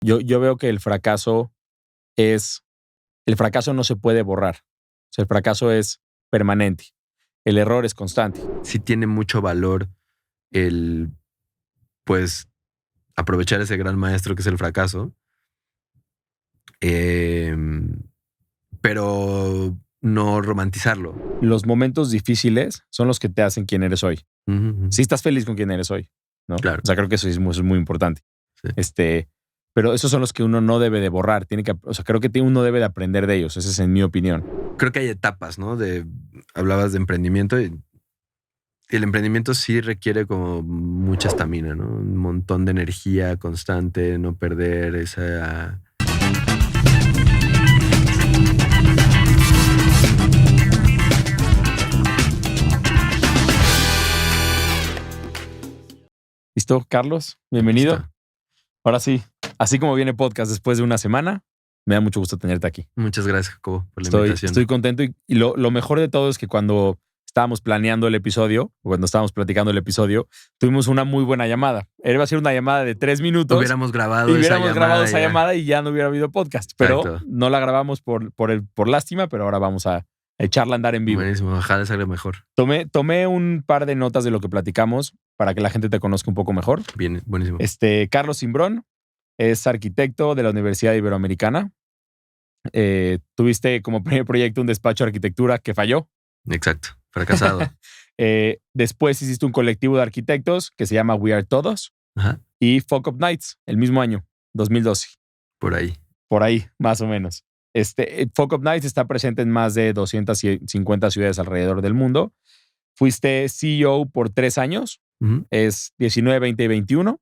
Yo veo que el fracaso no se puede borrar. O sea, el fracaso es permanente. El error es constante. Sí tiene mucho valor el, pues, aprovechar ese gran maestro que es el fracaso. Pero no romantizarlo. Los momentos difíciles son los que te hacen quien eres hoy. Uh-huh. Si estás feliz con quien eres hoy, ¿no? Claro. O sea, creo que eso es muy importante. Sí. Pero esos son los que uno no debe de borrar. Creo que uno debe de aprender de ellos. Esa es en mi opinión. Creo que hay etapas, ¿no? Hablabas de emprendimiento y el emprendimiento sí requiere como mucha estamina, ¿no? Un montón de energía constante, no perder esa... ¿Listo, Carlos? Bienvenido. Listo. Ahora sí, así como viene podcast después de una semana, me da mucho gusto tenerte aquí. Muchas gracias, Jacobo, por la invitación. Estoy contento y lo mejor de todo es que cuando estábamos planeando el episodio, o cuando estábamos platicando el episodio, tuvimos una muy buena llamada. Iba a ser una llamada de 3 minutos. Hubiéramos grabado esa llamada y ya no hubiera habido podcast. Pero Exacto. no la grabamos por lástima, pero ahora vamos a echarla a andar en vivo. Buenísimo, ojalá salga mejor. Tomé un par de notas de lo que platicamos para que la gente te conozca un poco mejor. Bien, buenísimo. Carlos Cimbrón es arquitecto de la Universidad Iberoamericana. Tuviste como primer proyecto un despacho de arquitectura que falló. Exacto, fracasado. Después hiciste un colectivo de arquitectos que se llama We Are Todos. Ajá. Y Fuck Up Nights, el mismo año, 2012. Por ahí, más o menos. Fuck Up Nights está presente en más de 250 ciudades alrededor del mundo. Fuiste CEO por 3 años. Uh-huh. Es 19, 20 y 21.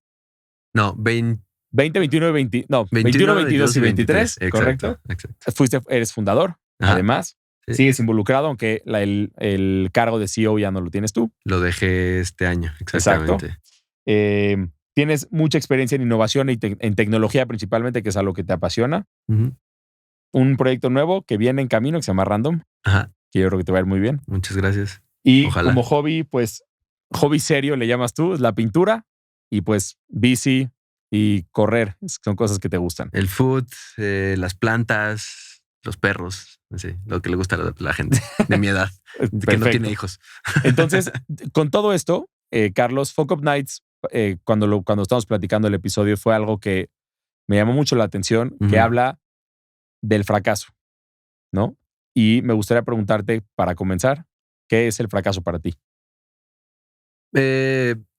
No, 20, 21, 21, 22 y 23. Correcto. Exacto. Eres fundador, Ajá. además. Sí. Sigues involucrado, aunque el cargo de CEO ya no lo tienes tú. Lo dejé este año, exactamente. Exacto. Tienes mucha experiencia en innovación y en tecnología principalmente, que es algo que te apasiona. Uh-huh. Un proyecto nuevo que viene en camino que se llama Random. Ajá. Que yo creo que te va a ir muy bien. Muchas gracias. Y ojalá. Como hobby, pues hobby serio le llamas tú, es la pintura y pues bici y correr. Son cosas que te gustan. El food, las plantas, los perros, sí, lo que le gusta a la gente de mi edad, que no tiene hijos. Entonces, con todo esto, Carlos, Fuck Up Nights, cuando estamos platicando el episodio, fue algo que me llamó mucho la atención, Uh-huh. que habla del fracaso, ¿no? Y me gustaría preguntarte, para comenzar, ¿qué es el fracaso para ti?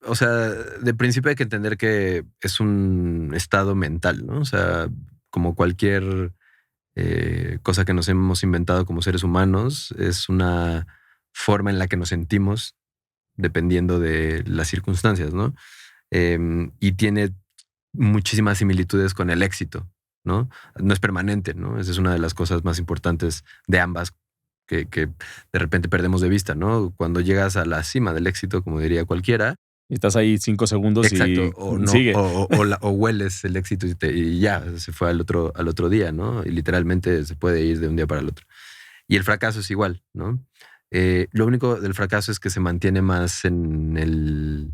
O sea, de principio hay que entender que es un estado mental, ¿no? O sea, como cualquier cosa que nos hemos inventado como seres humanos, es una forma en la que nos sentimos dependiendo de las circunstancias, ¿no? Y tiene muchísimas similitudes con el éxito, ¿no? No es permanente, ¿no? Esa es una de las cosas más importantes de ambas que de repente perdemos de vista, ¿no? Cuando llegas a la cima del éxito, como diría cualquiera. Y estás ahí 5 segundos. Exacto, y o no, sigue. o hueles el éxito y ya, se fue al otro día, ¿no? Y literalmente se puede ir de un día para el otro. Y el fracaso es igual, ¿no? Lo único del fracaso es que se mantiene más en el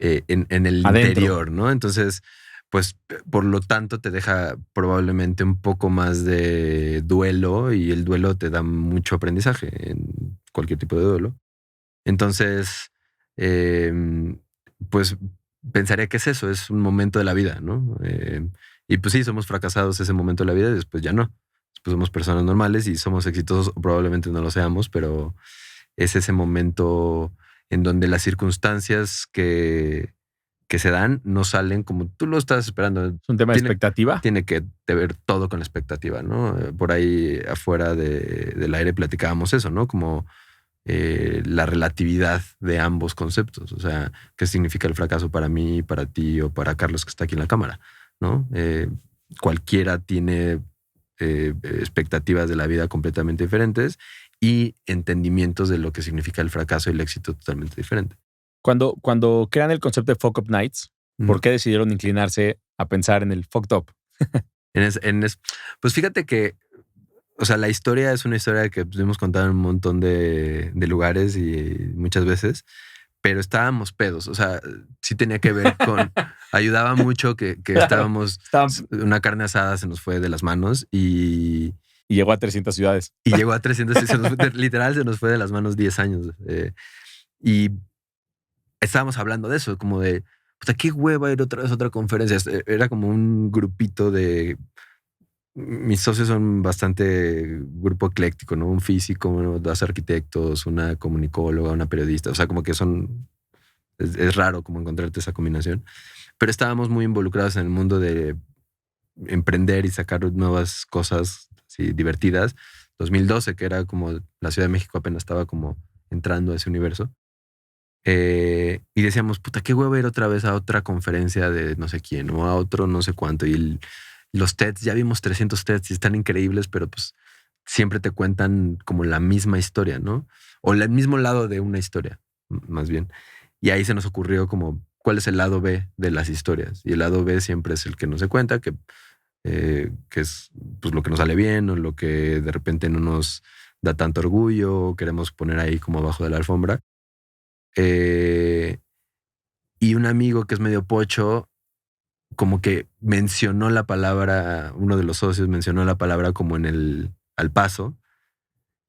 interior, ¿no? Entonces, pues, por lo tanto, te deja probablemente un poco más de duelo y el duelo te da mucho aprendizaje en cualquier tipo de duelo. Entonces, pues, pensaría que es eso, es un momento de la vida, ¿no? Y pues sí, somos fracasados ese momento de la vida y después ya no. Después somos personas normales y somos exitosos, o probablemente no lo seamos, pero es ese momento en donde las circunstancias que se dan no salen como tú lo estás esperando. ¿Es un tema de expectativa? Tiene que ver todo con la expectativa, ¿no? Por ahí afuera del aire platicábamos eso, ¿no? Como la relatividad de ambos conceptos. O sea, ¿qué significa el fracaso para mí, para ti o para Carlos que está aquí en la cámara? ¿No? Cualquiera tiene expectativas de la vida completamente diferentes y entendimientos de lo que significa el fracaso y el éxito totalmente diferente. Cuando crean el concepto de Fuck Up Nights, ¿por qué decidieron inclinarse a pensar en el fucked up? Pues fíjate que, o sea, la historia es una historia que hemos contado en un montón de lugares y muchas veces, pero estábamos pedos. O sea, sí tenía que ver con... Ayudaba mucho que estábamos... Una carne asada se nos fue de las manos y llegó a 300 ciudades. Y llegó a 300, literal se nos fue de las manos 10 años. Y estábamos hablando de eso, como de, puta, qué hueva ir otra vez a otra conferencia. Era como un grupito de... Mis socios son bastante grupo ecléctico, ¿no? Un físico, dos arquitectos, una comunicóloga, una periodista. O sea, como que son... Es raro como encontrarte esa combinación. Pero estábamos muy involucrados en el mundo de emprender y sacar nuevas cosas así, divertidas. 2012, que era como la Ciudad de México apenas estaba como entrando a ese universo. Y decíamos, puta, qué huevo ir otra vez a otra conferencia de no sé quién o a otro no sé cuánto. Y los TEDs, ya vimos 300 TEDs y están increíbles, pero pues siempre te cuentan como la misma historia, ¿no? O el mismo lado de una historia, más bien. Y ahí se nos ocurrió como, ¿cuál es el lado B de las historias? Y el lado B siempre es el que no se cuenta, que es pues lo que nos sale bien o lo que de repente no nos da tanto orgullo o queremos poner ahí como abajo de la alfombra. Y un amigo que es medio pocho como que mencionó la palabra, uno de los socios mencionó la palabra como en el al paso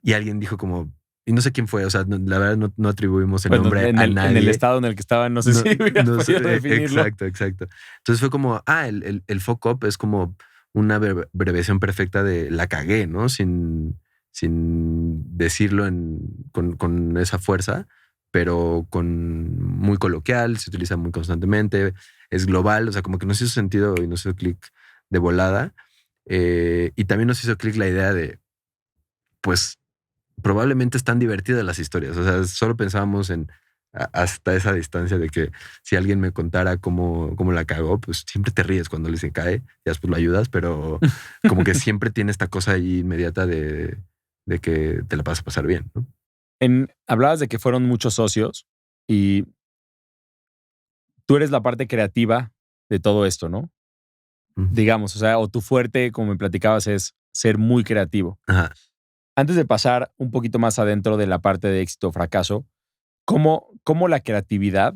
y alguien dijo como, y no sé quién fue, o sea, la verdad no atribuimos el nombre a nadie. En el estado en el que estaban, no sé si hubieras podido definirlo. Exacto. Entonces fue como, el fuck up es como una abreviación perfecta de la cagué, ¿no? Sin decirlo con esa fuerza, pero muy coloquial, se utiliza muy constantemente, es global, o sea, como que nos hizo sentido y nos hizo clic de volada. Y también nos hizo clic la idea de, pues, probablemente están divertidas las historias. O sea, solo pensábamos en hasta esa distancia de que si alguien me contara cómo la cagó, pues siempre te ríes cuando le se cae, ya después lo ayudas, pero como que siempre tiene esta cosa ahí inmediata de que te la vas a pasar bien, ¿no? Hablabas de que fueron muchos socios y tú eres la parte creativa de todo esto, ¿no? Digamos, o sea, o tu fuerte, como me platicabas, es ser muy creativo. Ajá. Antes de pasar un poquito más adentro de la parte de éxito o fracaso, ¿cómo la creatividad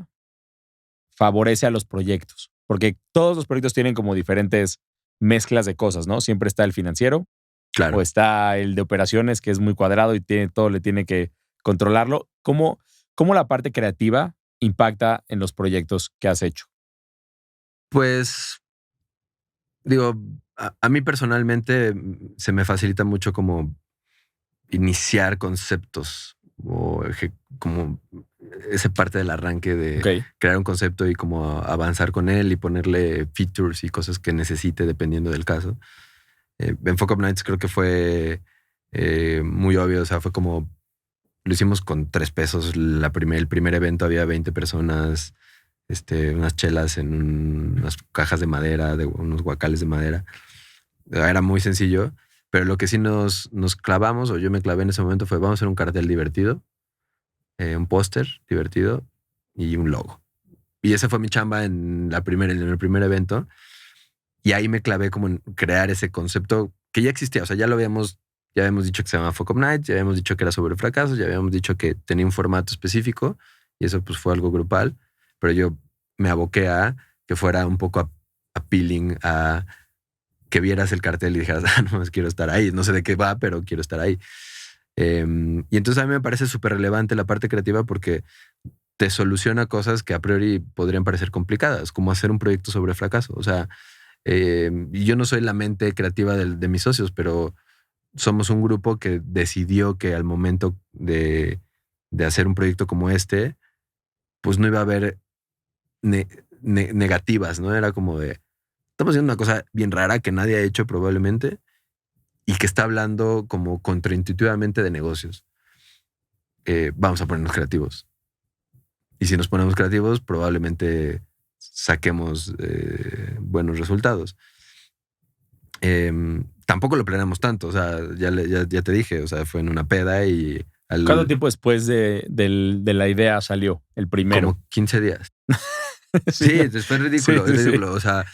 favorece a los proyectos? Porque todos los proyectos tienen como diferentes mezclas de cosas, ¿no? Siempre está el financiero, Claro. o está el de operaciones, que es muy cuadrado y todo le tiene que controlarlo. ¿Cómo la parte creativa impacta en los proyectos que has hecho? Pues, digo, a mí personalmente se me facilita mucho como iniciar conceptos o como esa parte del arranque de crear un concepto y como avanzar con él y ponerle features y cosas que necesite dependiendo del caso. En Fuck Up Nights creo que fue muy obvio, o sea, fue como lo hicimos con 3 pesos. El primer evento había 20 personas, unas chelas en unas cajas de madera, unos guacales de madera. Era muy sencillo, pero lo que sí nos clavamos, o yo me clavé en ese momento, fue vamos a hacer un cartel divertido, un póster divertido y un logo. Y esa fue mi chamba en el primer evento. Y ahí me clavé como en crear ese concepto que ya existía. O sea, ya habíamos dicho que se llama Fuck Up Nights, ya habíamos dicho que era sobre fracasos, ya habíamos dicho que tenía un formato específico y eso pues fue algo grupal. Pero yo me aboqué a que fuera un poco appealing a que vieras el cartel y dijeras, no, quiero estar ahí. No sé de qué va, pero quiero estar ahí. Y entonces a mí me parece súper relevante la parte creativa porque te soluciona cosas que a priori podrían parecer complicadas, como hacer un proyecto sobre fracaso. O sea, yo no soy la mente creativa de mis socios, pero somos un grupo que decidió que al momento de hacer un proyecto como este, pues no iba a haber negativas, ¿no? Era como de, estamos haciendo una cosa bien rara que nadie ha hecho probablemente y que está hablando como contraintuitivamente de negocios. Vamos a ponernos creativos. Y si nos ponemos creativos, probablemente saquemos buenos resultados. Tampoco lo planeamos tanto, o sea, ya te dije, o sea, fue en una peda y... ¿Cuánto tiempo después de la idea salió el primero? Como 15 días. Sí, después ridículo, sí, ridículo. Sí. O sea,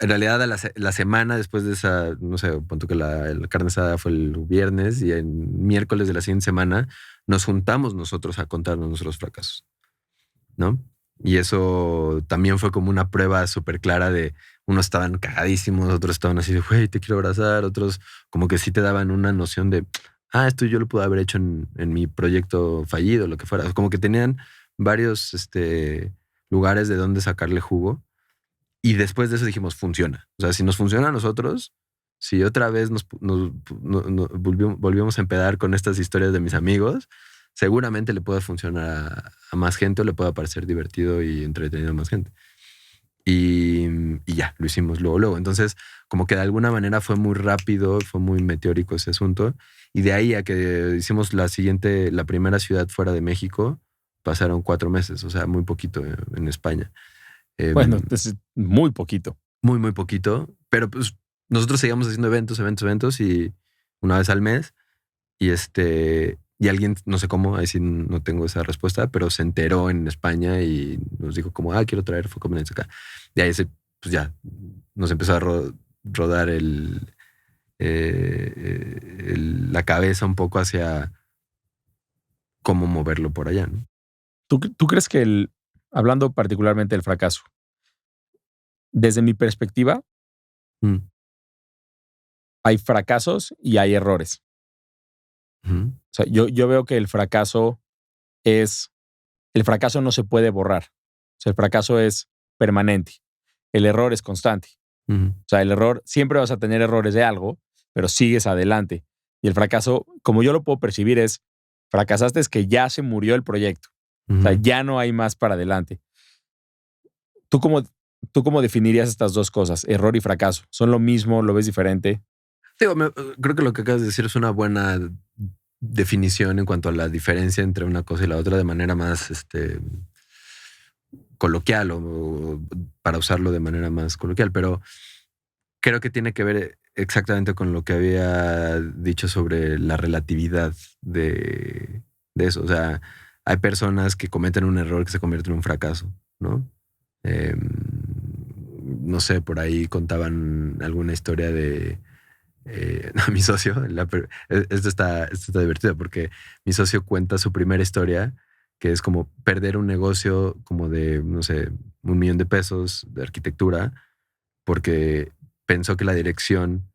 en realidad la semana después de esa, no sé, punto que la carne asada fue el viernes y el miércoles de la siguiente semana nos juntamos nosotros a contarnos nuestros fracasos. ¿no? Y eso también fue como una prueba súper clara de unos estaban cagadísimos, otros estaban así de, güey, te quiero abrazar, otros como que sí te daban una noción de, esto yo lo pude haber hecho en mi proyecto fallido, lo que fuera. Como que tenían varios lugares de donde sacarle jugo. Y después de eso dijimos, funciona. O sea, si nos funciona a nosotros, si otra vez nos volvimos a empedar con estas historias de mis amigos, seguramente le puede funcionar a más gente o le puede parecer divertido y entretenido a más gente. Y ya, lo hicimos luego. Entonces, como que de alguna manera fue muy rápido, fue muy meteórico ese asunto. Y de ahí a que hicimos la primera ciudad fuera de México, pasaron 4 meses, o sea, muy poquito en España. Bueno, es muy poquito. Muy, muy poquito. Pero pues nosotros seguíamos haciendo eventos y una vez al mes. Y alguien, no sé cómo, ahí sí no tengo esa respuesta, pero se enteró en España y nos dijo como, quiero traer Foco acá. Y ahí pues ya nos empezó a rodar la cabeza un poco hacia cómo moverlo por allá, ¿no? ¿Tú crees que hablando particularmente del fracaso, desde mi perspectiva, Mm. hay fracasos y hay errores? Ujú. O sea, yo veo que el fracaso no se puede borrar. O sea, el fracaso es permanente. El error es constante. Ujú. O sea, el error, siempre vas a tener errores de algo, pero sigues adelante. Y el fracaso, como yo lo puedo percibir, fracasaste es que ya se murió el proyecto. O sea, Ujú. ya no hay más para adelante. ¿Tú cómo, ¿Tú cómo definirías estas dos cosas, error y fracaso? ¿Son lo mismo? ¿Lo ves diferente? Digo, creo que lo que acabas de decir es una buena definición en cuanto a la diferencia entre una cosa y la otra de manera más coloquial o para usarlo de manera más coloquial, pero creo que tiene que ver exactamente con lo que había dicho sobre la relatividad de eso. O sea, hay personas que cometen un error que se convierte en un fracaso, ¿no? Em, no sé, por ahí contaban alguna historia de no, mi socio, esto está divertido porque mi socio cuenta su primera historia, que es como perder un negocio como de, no sé, 1 millón de pesos de arquitectura, porque pensó que la dirección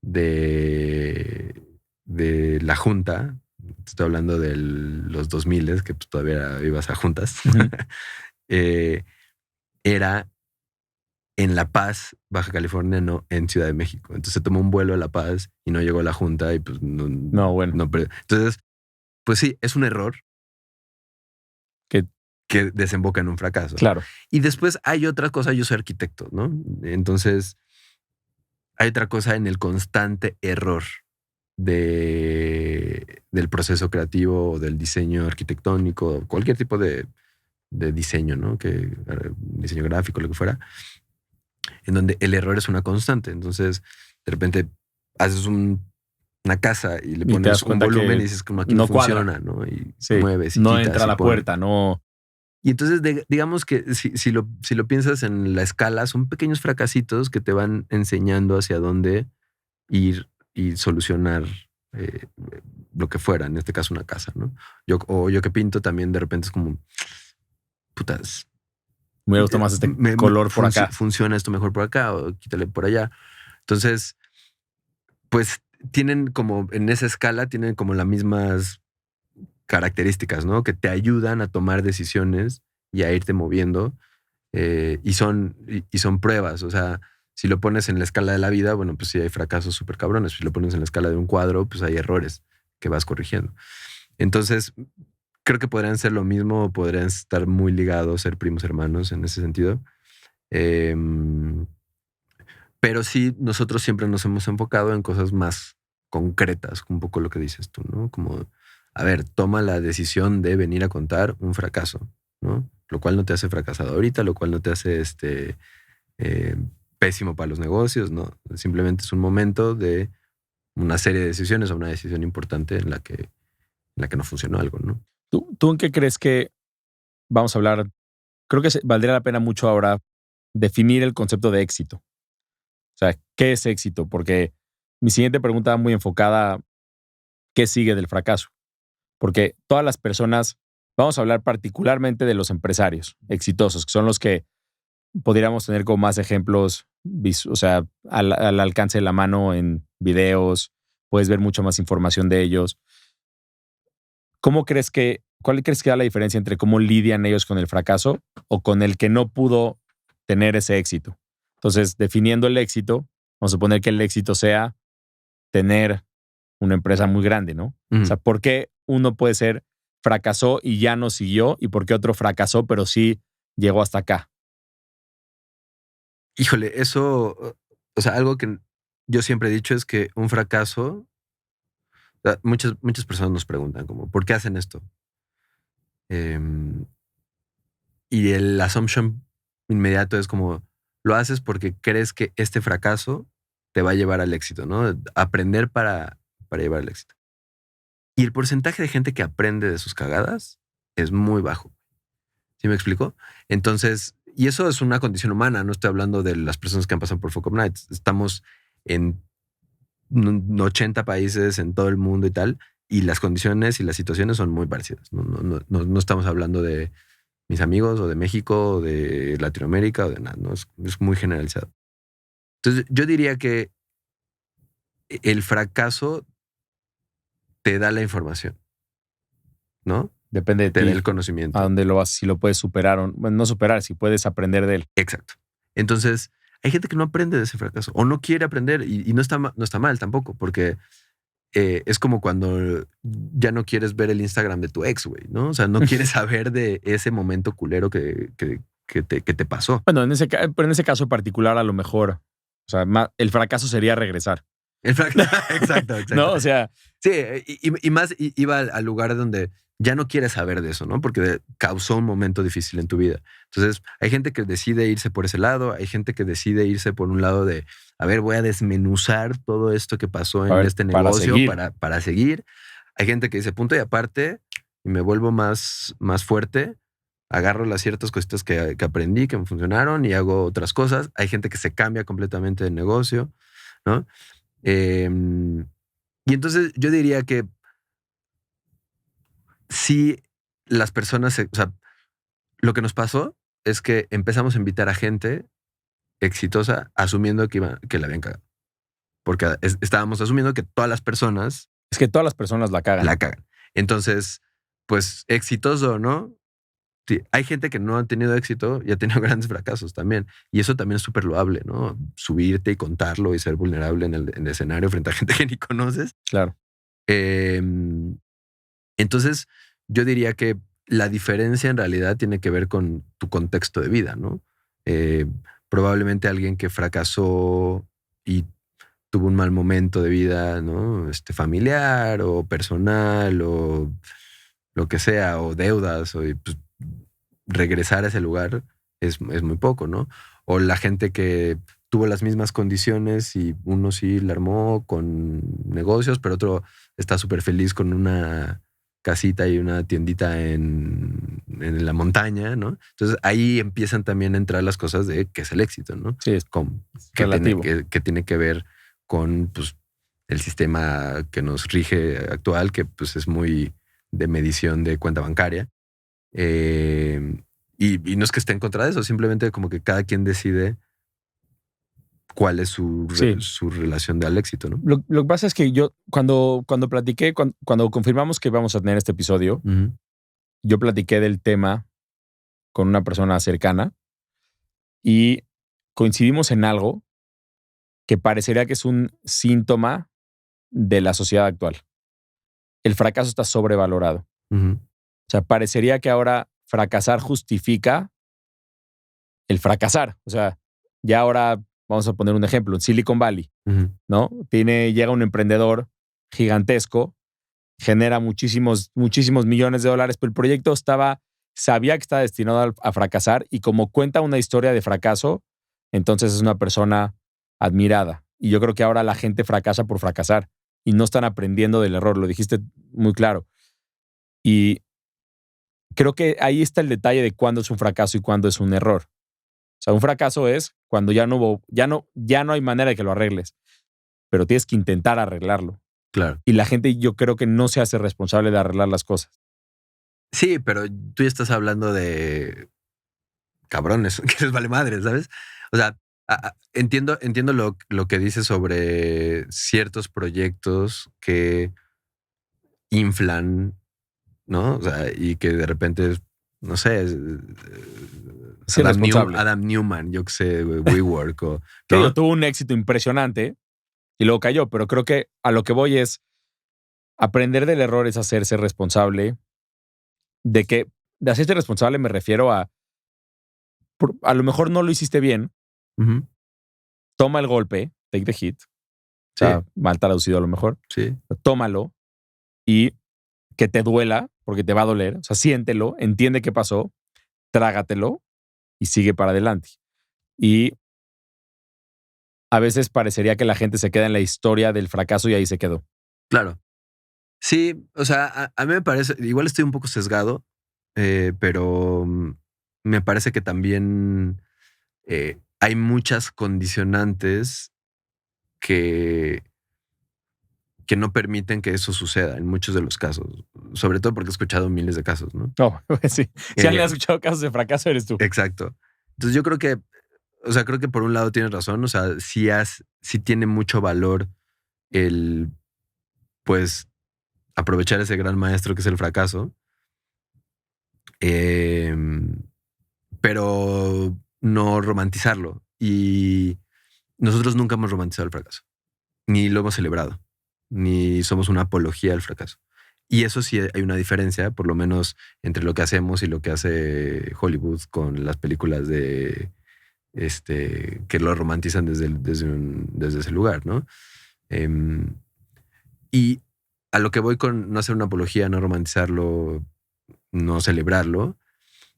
de, de la junta, estoy hablando de los 2000, que pues todavía ibas a juntas, Ujú. eh, era en La Paz, Baja California, no en Ciudad de México. Entonces tomó un vuelo a La Paz y no llegó a la junta y pues no. No, bueno. Entonces, pues sí, es un error Que, que desemboca en un fracaso. claro. Y después hay otra cosa, yo soy arquitecto, ¿no? Entonces, hay otra cosa en el constante error del proceso creativo o del diseño arquitectónico, cualquier tipo de diseño, ¿no? Diseño gráfico, lo que fuera, en donde el error es una constante. Entonces, de repente haces una casa y le Y te pones das un cuenta volumen que y dices como aquí no no cuadra. funciona, ¿no? Y Sí. mueves y No quitas entra a y la pones. puerta, no. Y entonces digamos que si lo piensas en la escala, son pequeños fracasitos que te van enseñando hacia dónde ir y solucionar eh, lo que fuera, en este caso una casa, ¿no? Yo que pinto también de repente es como, putas, Me gusta más este me color por acá. funciona esto mejor por acá o quítale por allá. Entonces, pues tienen como en esa escala, tienen como las mismas características, ¿no? Que te ayudan a tomar decisiones y a irte moviendo. Y son pruebas. O sea, si lo pones en la escala de la vida, bueno, pues sí hay fracasos súper cabrones. Si lo pones en la escala de un cuadro, pues hay errores que vas corrigiendo. Entonces, creo que podrían ser lo mismo o podrían estar muy ligados, ser primos hermanos en ese sentido. Em, pero sí, nosotros siempre nos hemos enfocado en cosas más concretas, un poco lo que dices tú, ¿no? Como, a ver, toma la decisión de venir a contar un fracaso, ¿no? Lo cual no te hace fracasado ahorita, lo cual no te hace eh, pésimo para los negocios, ¿no? Simplemente es un momento de una serie de decisiones o una decisión importante en la que no funcionó algo, ¿no? ¿Tú en qué crees que vamos a hablar? Creo que valdría la pena mucho ahora definir el concepto de éxito. O sea, ¿qué es éxito? Porque mi siguiente pregunta va muy enfocada a qué sigue del fracaso. Porque todas las personas Vamos a hablar particularmente de los empresarios exitosos, que son los que podríamos tener como más ejemplos, o sea, al alcance de la mano en videos, puedes ver mucha más información de ellos. ¿Cuál crees que da la diferencia entre cómo lidian ellos con el fracaso o con el que no pudo tener ese éxito? Entonces, definiendo el éxito, vamos a suponer que el éxito sea tener una empresa muy grande, ¿no? O sea, ¿por qué uno puede ser fracasó y ya no siguió y por qué otro fracasó pero sí llegó hasta acá? Híjole, eso, o sea, algo que yo siempre he dicho es que un fracaso, muchas personas nos preguntan como, ¿por qué hacen esto? Y el assumption inmediato es como, lo haces porque crees que este fracaso te va a llevar al éxito, ¿no? Aprender para llevar al éxito. Y el porcentaje de gente que aprende de sus cagadas es muy bajo. ¿Sí me explico? Entonces, y eso es una condición humana, no estoy hablando de las personas que han pasado por Fuck Up Nights. Estamos en 80 países en todo el mundo y tal, y las condiciones y las situaciones son muy parecidas. No estamos hablando de mis amigos o de México o de Latinoamérica o de nada, ¿no? Es muy generalizado. Entonces, yo diría que el fracaso te da la información, ¿no? Depende de Te ti da el conocimiento. a dónde lo vas, si lo puedes superar o bueno, no superar, si puedes aprender de él. Exacto. Entonces, hay gente que no aprende de ese fracaso o no quiere aprender y no está mal tampoco, porque es como cuando ya no quieres ver el Instagram de tu ex, güey, ¿no? O sea, no quieres saber de ese momento culero que te pasó. Bueno, pero en ese caso particular a lo mejor, o sea, el fracaso sería regresar. Exacto. ¿No? O sea, sí, y más iba al lugar donde ya no quieres saber de eso, ¿no? Porque causó un momento difícil en tu vida. Entonces, hay gente que decide irse por ese lado, hay gente que decide irse por un lado de, a ver, voy a desmenuzar todo esto que pasó en este negocio para seguir. Hay gente que dice, punto y aparte, y me vuelvo más fuerte, agarro las ciertas cositas que aprendí, que me funcionaron y hago otras cosas. Hay gente que se cambia completamente de negocio, ¿no? Y entonces yo diría que si las personas, o sea, lo que nos pasó es que empezamos a invitar a gente exitosa asumiendo que la habían cagado. Porque estábamos asumiendo que todas las personas... Es que todas las personas la cagan. La cagan. Entonces, pues exitoso, ¿no? Sí, hay gente que no ha tenido éxito y ha tenido grandes fracasos también. Y eso también es súper loable, ¿no? Subirte y contarlo y ser vulnerable en el escenario frente a gente que ni conoces. Claro. Entonces, yo diría que la diferencia en realidad tiene que ver con tu contexto de vida, ¿no? Probablemente alguien que fracasó y tuvo un mal momento de vida, ¿no? Familiar o personal o lo que sea, o deudas, o pues, regresar a ese lugar es muy poco, ¿no? O la gente que tuvo las mismas condiciones y uno sí la armó con negocios, pero otro está súper feliz con una casita y una tiendita en la montaña, ¿no? Entonces ahí empiezan también a entrar las cosas de qué es el éxito, ¿no? Sí, es relativo. Que tiene que ver con pues, el sistema que nos rige actual, que pues es muy de medición de cuenta bancaria. Y no es que esté en contra de eso, simplemente como que cada quien decide cuál es su relación al éxito, ¿no? Lo que pasa es que yo, cuando platiqué, cuando confirmamos que íbamos a tener este episodio, yo platiqué del tema con una persona cercana y coincidimos en algo que parecería que es un síntoma de la sociedad actual. El fracaso está sobrevalorado. O sea, parecería que ahora fracasar justifica el fracasar. O sea, ya ahora vamos a poner un ejemplo, en Silicon Valley, ¿no? Llega un emprendedor gigantesco, genera muchísimos millones de dólares, pero el proyecto sabía que estaba destinado a fracasar y como cuenta una historia de fracaso, entonces es una persona admirada. Y yo creo que ahora la gente fracasa por fracasar y no están aprendiendo del error, lo dijiste muy claro. Y creo que ahí está el detalle de cuándo es un fracaso y cuándo es un error. O sea, un fracaso es cuando ya no hay manera de que lo arregles, pero tienes que intentar arreglarlo. Claro. Y la gente yo creo que no se hace responsable de arreglar las cosas. Sí, pero tú ya estás hablando de cabrones, que les vale madre, ¿sabes? O sea, entiendo lo que dices sobre ciertos proyectos que inflan, ¿no? O sea, y que de repente, no sé, Es irresponsable. Adam Newman, yo que sé, WeWork, o, Que digo, ¿no? tuvo un éxito impresionante y luego cayó, pero creo que a lo que voy es aprender del error es hacerse responsable de que, de hacerse responsable me refiero a lo mejor no lo hiciste bien, Ujú. toma el golpe, take the hit, o Sí, sea, mal traducido a lo mejor, sí, tómalo y que te duela, porque te va a doler, o sea, siéntelo, entiende qué pasó, trágatelo y sigue para adelante. Y a veces parecería que la gente se queda en la historia del fracaso y ahí se quedó. claro. Sí, o sea, a mí me parece, igual estoy un poco sesgado, pero me parece que también hay muchas condicionantes que, que no permiten que eso suceda en muchos de los casos, sobre todo porque he escuchado miles de casos, ¿no? No, pues sí. Si alguien Eh, ha escuchado casos de fracaso, eres tú. exacto. Entonces yo creo que, o sea, creo que por un lado tienes razón, o sea, sí tiene mucho valor el, pues, aprovechar ese gran maestro que es el fracaso, eh, pero no romantizarlo. Y nosotros nunca hemos romantizado el fracaso, ni lo hemos celebrado, ni somos una apología al fracaso. Y eso sí hay una diferencia, por lo menos entre lo que hacemos y lo que hace Hollywood con las películas de que lo romantizan desde ese lugar, ¿no? Em, y a lo que voy con no hacer una apología, no romantizarlo, no celebrarlo,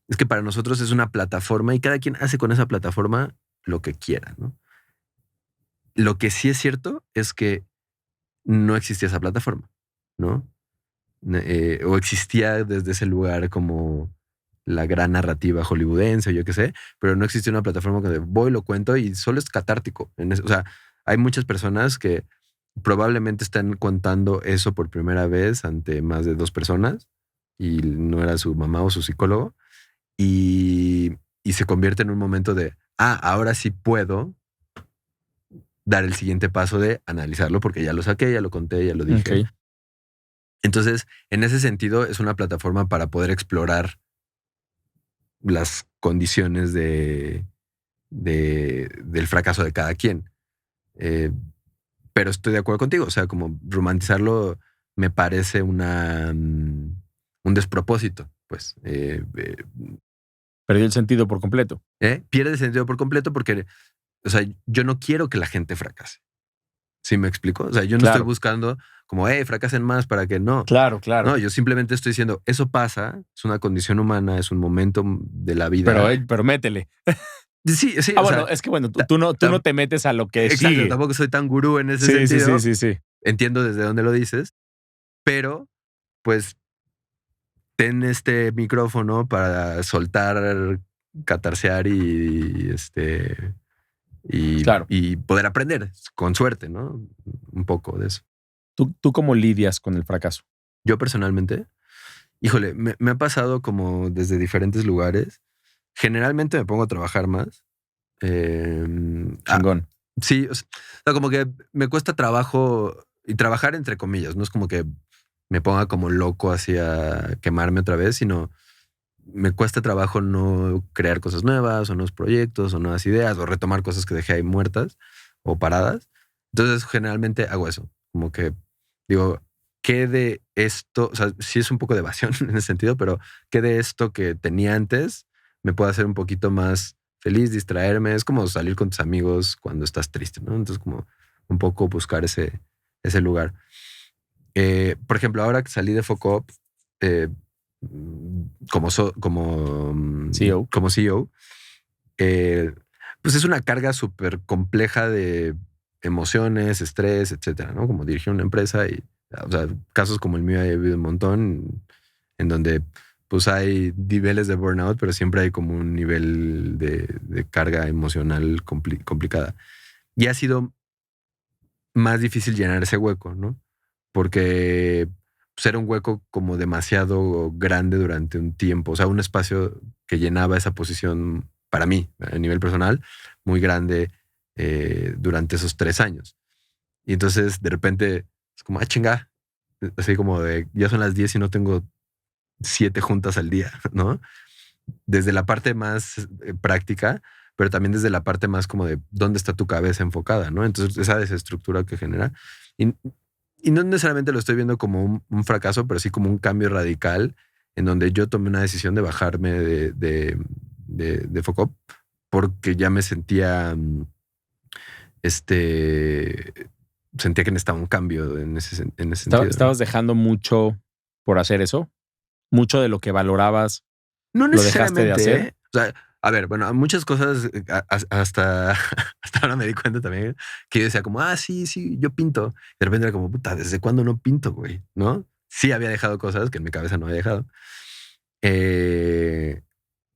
es que para nosotros es una plataforma y cada quien hace con esa plataforma lo que quiera, ¿no? Lo que sí es cierto es que no existía esa plataforma, ¿no? O existía desde ese lugar como la gran narrativa hollywoodense o yo qué sé, pero no existía una plataforma donde voy, lo cuento y solo es catártico. O sea, hay muchas personas que probablemente están contando eso por primera vez ante más de 2 personas y no era su mamá o su psicólogo y se convierte en un momento de, ahora sí puedo dar el siguiente paso de analizarlo porque ya lo saqué, ya lo conté, ya lo dije. Ok. Entonces, en ese sentido, es una plataforma para poder explorar las condiciones del fracaso de cada quien. Eh, pero estoy de acuerdo contigo. O sea, como romantizarlo me parece un despropósito. Pues Perdió el sentido por completo. pierde sentido por completo porque, o sea, yo no quiero que la gente fracase. ¿Sí me explico? O sea, yo no estoy Claro, buscando como, fracasen más para que no. claro, claro. No, yo simplemente estoy diciendo, eso pasa, es una condición humana, es un momento de la vida. Pero métele. Sí, sí, Ah, o sea, bueno, es que bueno, ta- tú no tam- te metes a lo que exacto, sigue. tampoco soy tan gurú en ese Sí, sí, sí, sentido. sí, sí. Entiendo desde dónde lo dices, pero pues ten este micrófono para soltar, catarsear Claro. y poder aprender con suerte, ¿no? Un poco de eso. ¿Tú cómo lidias con el fracaso? Yo personalmente, híjole, me ha pasado como desde diferentes lugares. Generalmente me pongo a trabajar más. Eh, ah, Chingón. sí, o sea, como que me cuesta trabajo y trabajar entre comillas. No es como que me ponga como loco hacia quemarme otra vez, sino me cuesta trabajo no crear cosas nuevas o nuevos proyectos o nuevas ideas o retomar cosas que dejé ahí muertas o paradas. Entonces, generalmente hago eso. Como que digo, ¿qué de esto? O sea, sí es un poco de evasión en ese sentido, pero ¿qué de esto que tenía antes me puede hacer un poquito más feliz, distraerme? Es como salir con tus amigos cuando estás triste, ¿no? Entonces, como un poco buscar ese lugar. Por ejemplo, ahora que salí de Focop, eh, CEO. como CEO, eh, pues es una carga súper compleja de emociones, estrés, etcétera, ¿no? Como dirigir una empresa y, o sea, casos como el mío he habido un montón en donde pues hay niveles de burnout, pero siempre hay como un nivel de carga emocional complicada. Y ha sido más difícil llenar ese hueco, ¿no? Porque pues era un hueco como demasiado grande durante un tiempo. O sea, un espacio que llenaba esa posición para mí, a nivel personal, muy grande durante esos 3 años. Y entonces, de repente, es como, chinga. Así como de, ya son las 10 y no tengo 7 juntas al día, ¿no? Desde la parte más práctica, pero también desde la parte más como de dónde está tu cabeza enfocada, ¿no? Entonces, esa desestructura que genera. Y, y no necesariamente lo estoy viendo como un fracaso, pero sí como un cambio radical en donde yo tomé una decisión de bajarme de Focop porque ya me sentía, sentía que necesitaba un cambio en ese sentido. ¿Estabas dejando mucho por hacer eso? ¿Mucho de lo que valorabas No lo dejaste de necesariamente, hacer? O sea, a ver, bueno, muchas cosas hasta ahora me di cuenta también que yo decía como, sí, yo pinto. De repente era como, puta, ¿desde cuándo no pinto, güey? ¿No? Sí había dejado cosas que en mi cabeza no había dejado.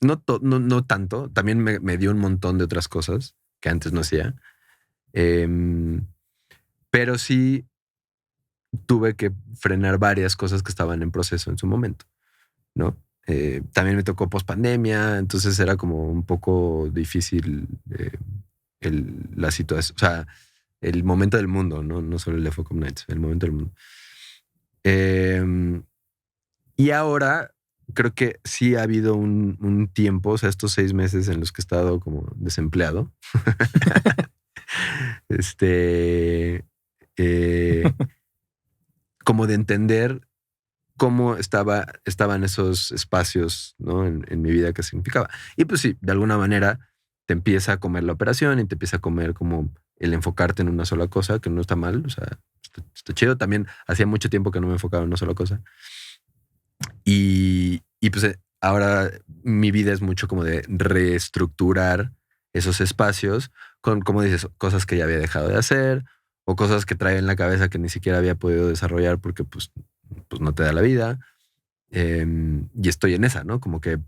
No tanto. También me dio un montón de otras cosas que antes no hacía. Pero sí tuve que frenar varias cosas que estaban en proceso en su momento, ¿no? También me tocó post pandemia, entonces era como un poco difícil la situación, o sea, el momento del mundo, no solo el de Focus Nights, el momento del mundo. Y ahora creo que sí ha habido un tiempo, o sea, estos 6 meses en los que he estado como desempleado. Como de entender cómo estaban esos espacios, ¿no? En mi vida que significaba. Y pues sí, de alguna manera te empieza a comer la operación y te empieza a comer como el enfocarte en una sola cosa, que no está mal, o sea, está chido. También hacía mucho tiempo que no me enfocaba en una sola cosa. Y pues ahora mi vida es mucho como de reestructurar esos espacios con, como dices, cosas que ya había dejado de hacer o cosas que trae en la cabeza que ni siquiera había podido desarrollar porque pues no te da la vida. Y estoy en esa, ¿no? Como que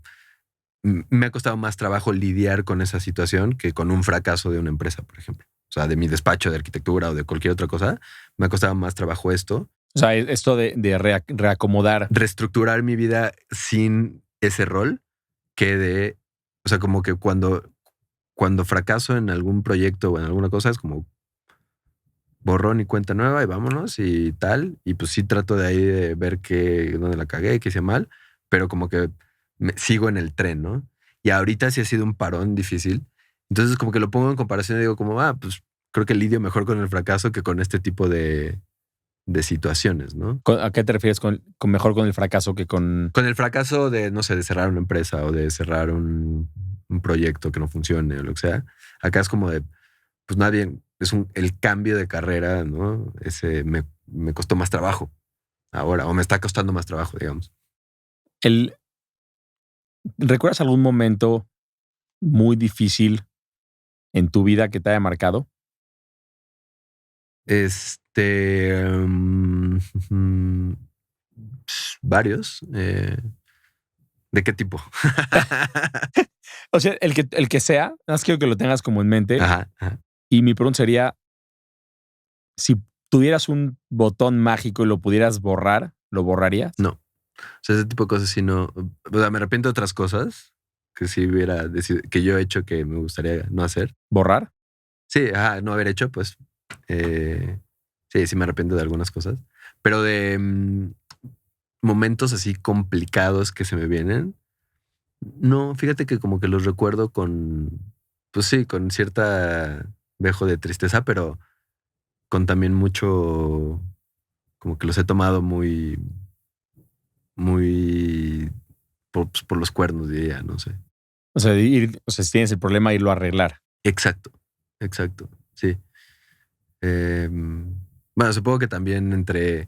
me ha costado más trabajo lidiar con esa situación que con un fracaso de una empresa, por ejemplo. O sea, de mi despacho de arquitectura o de cualquier otra cosa, me ha costado más trabajo esto. O sea, esto de reacomodar. Reestructurar mi vida sin ese rol que de, o sea, como que cuando fracaso en algún proyecto o en alguna cosa es como borrón y cuenta nueva y vámonos y tal. Y pues sí trato de ahí de ver dónde la cagué, qué hice mal, pero como que sigo en el tren, ¿no? Y ahorita sí ha sido un parón difícil. Entonces como que lo pongo en comparación y digo como, pues creo que lidio mejor con el fracaso que con este tipo de situaciones, ¿no? ¿A qué te refieres con mejor con el fracaso que con...? Con el fracaso de, no sé, de cerrar una empresa o de cerrar un proyecto que no funcione o lo que sea. Acá es como de, pues nadie, el cambio de carrera, ¿no? Ese me costó más trabajo ahora, o me está costando más trabajo, digamos. ¿Recuerdas algún momento muy difícil en tu vida que te haya marcado? Varios. ¿De qué tipo? O sea, el que sea, nada más quiero que lo tengas como en mente. Ajá. Y mi pregunta sería, si tuvieras un botón mágico y lo pudieras borrar, ¿lo borrarías? No. O sea, ese tipo de cosas sí no. O sea, me arrepiento de otras cosas que sí hubiera decidido, que yo he hecho que me gustaría no hacer. ¿Borrar? Sí, no haber hecho, pues. Sí me arrepiento de algunas cosas. Pero de momentos así complicados que se me vienen, no, fíjate que como que los recuerdo pues sí, con cierta dejo de tristeza, pero con también mucho, como que los he tomado muy, muy por los cuernos, diría, no sé. O sea, si tienes el problema, irlo a arreglar. Exacto, sí. Bueno, supongo que también entre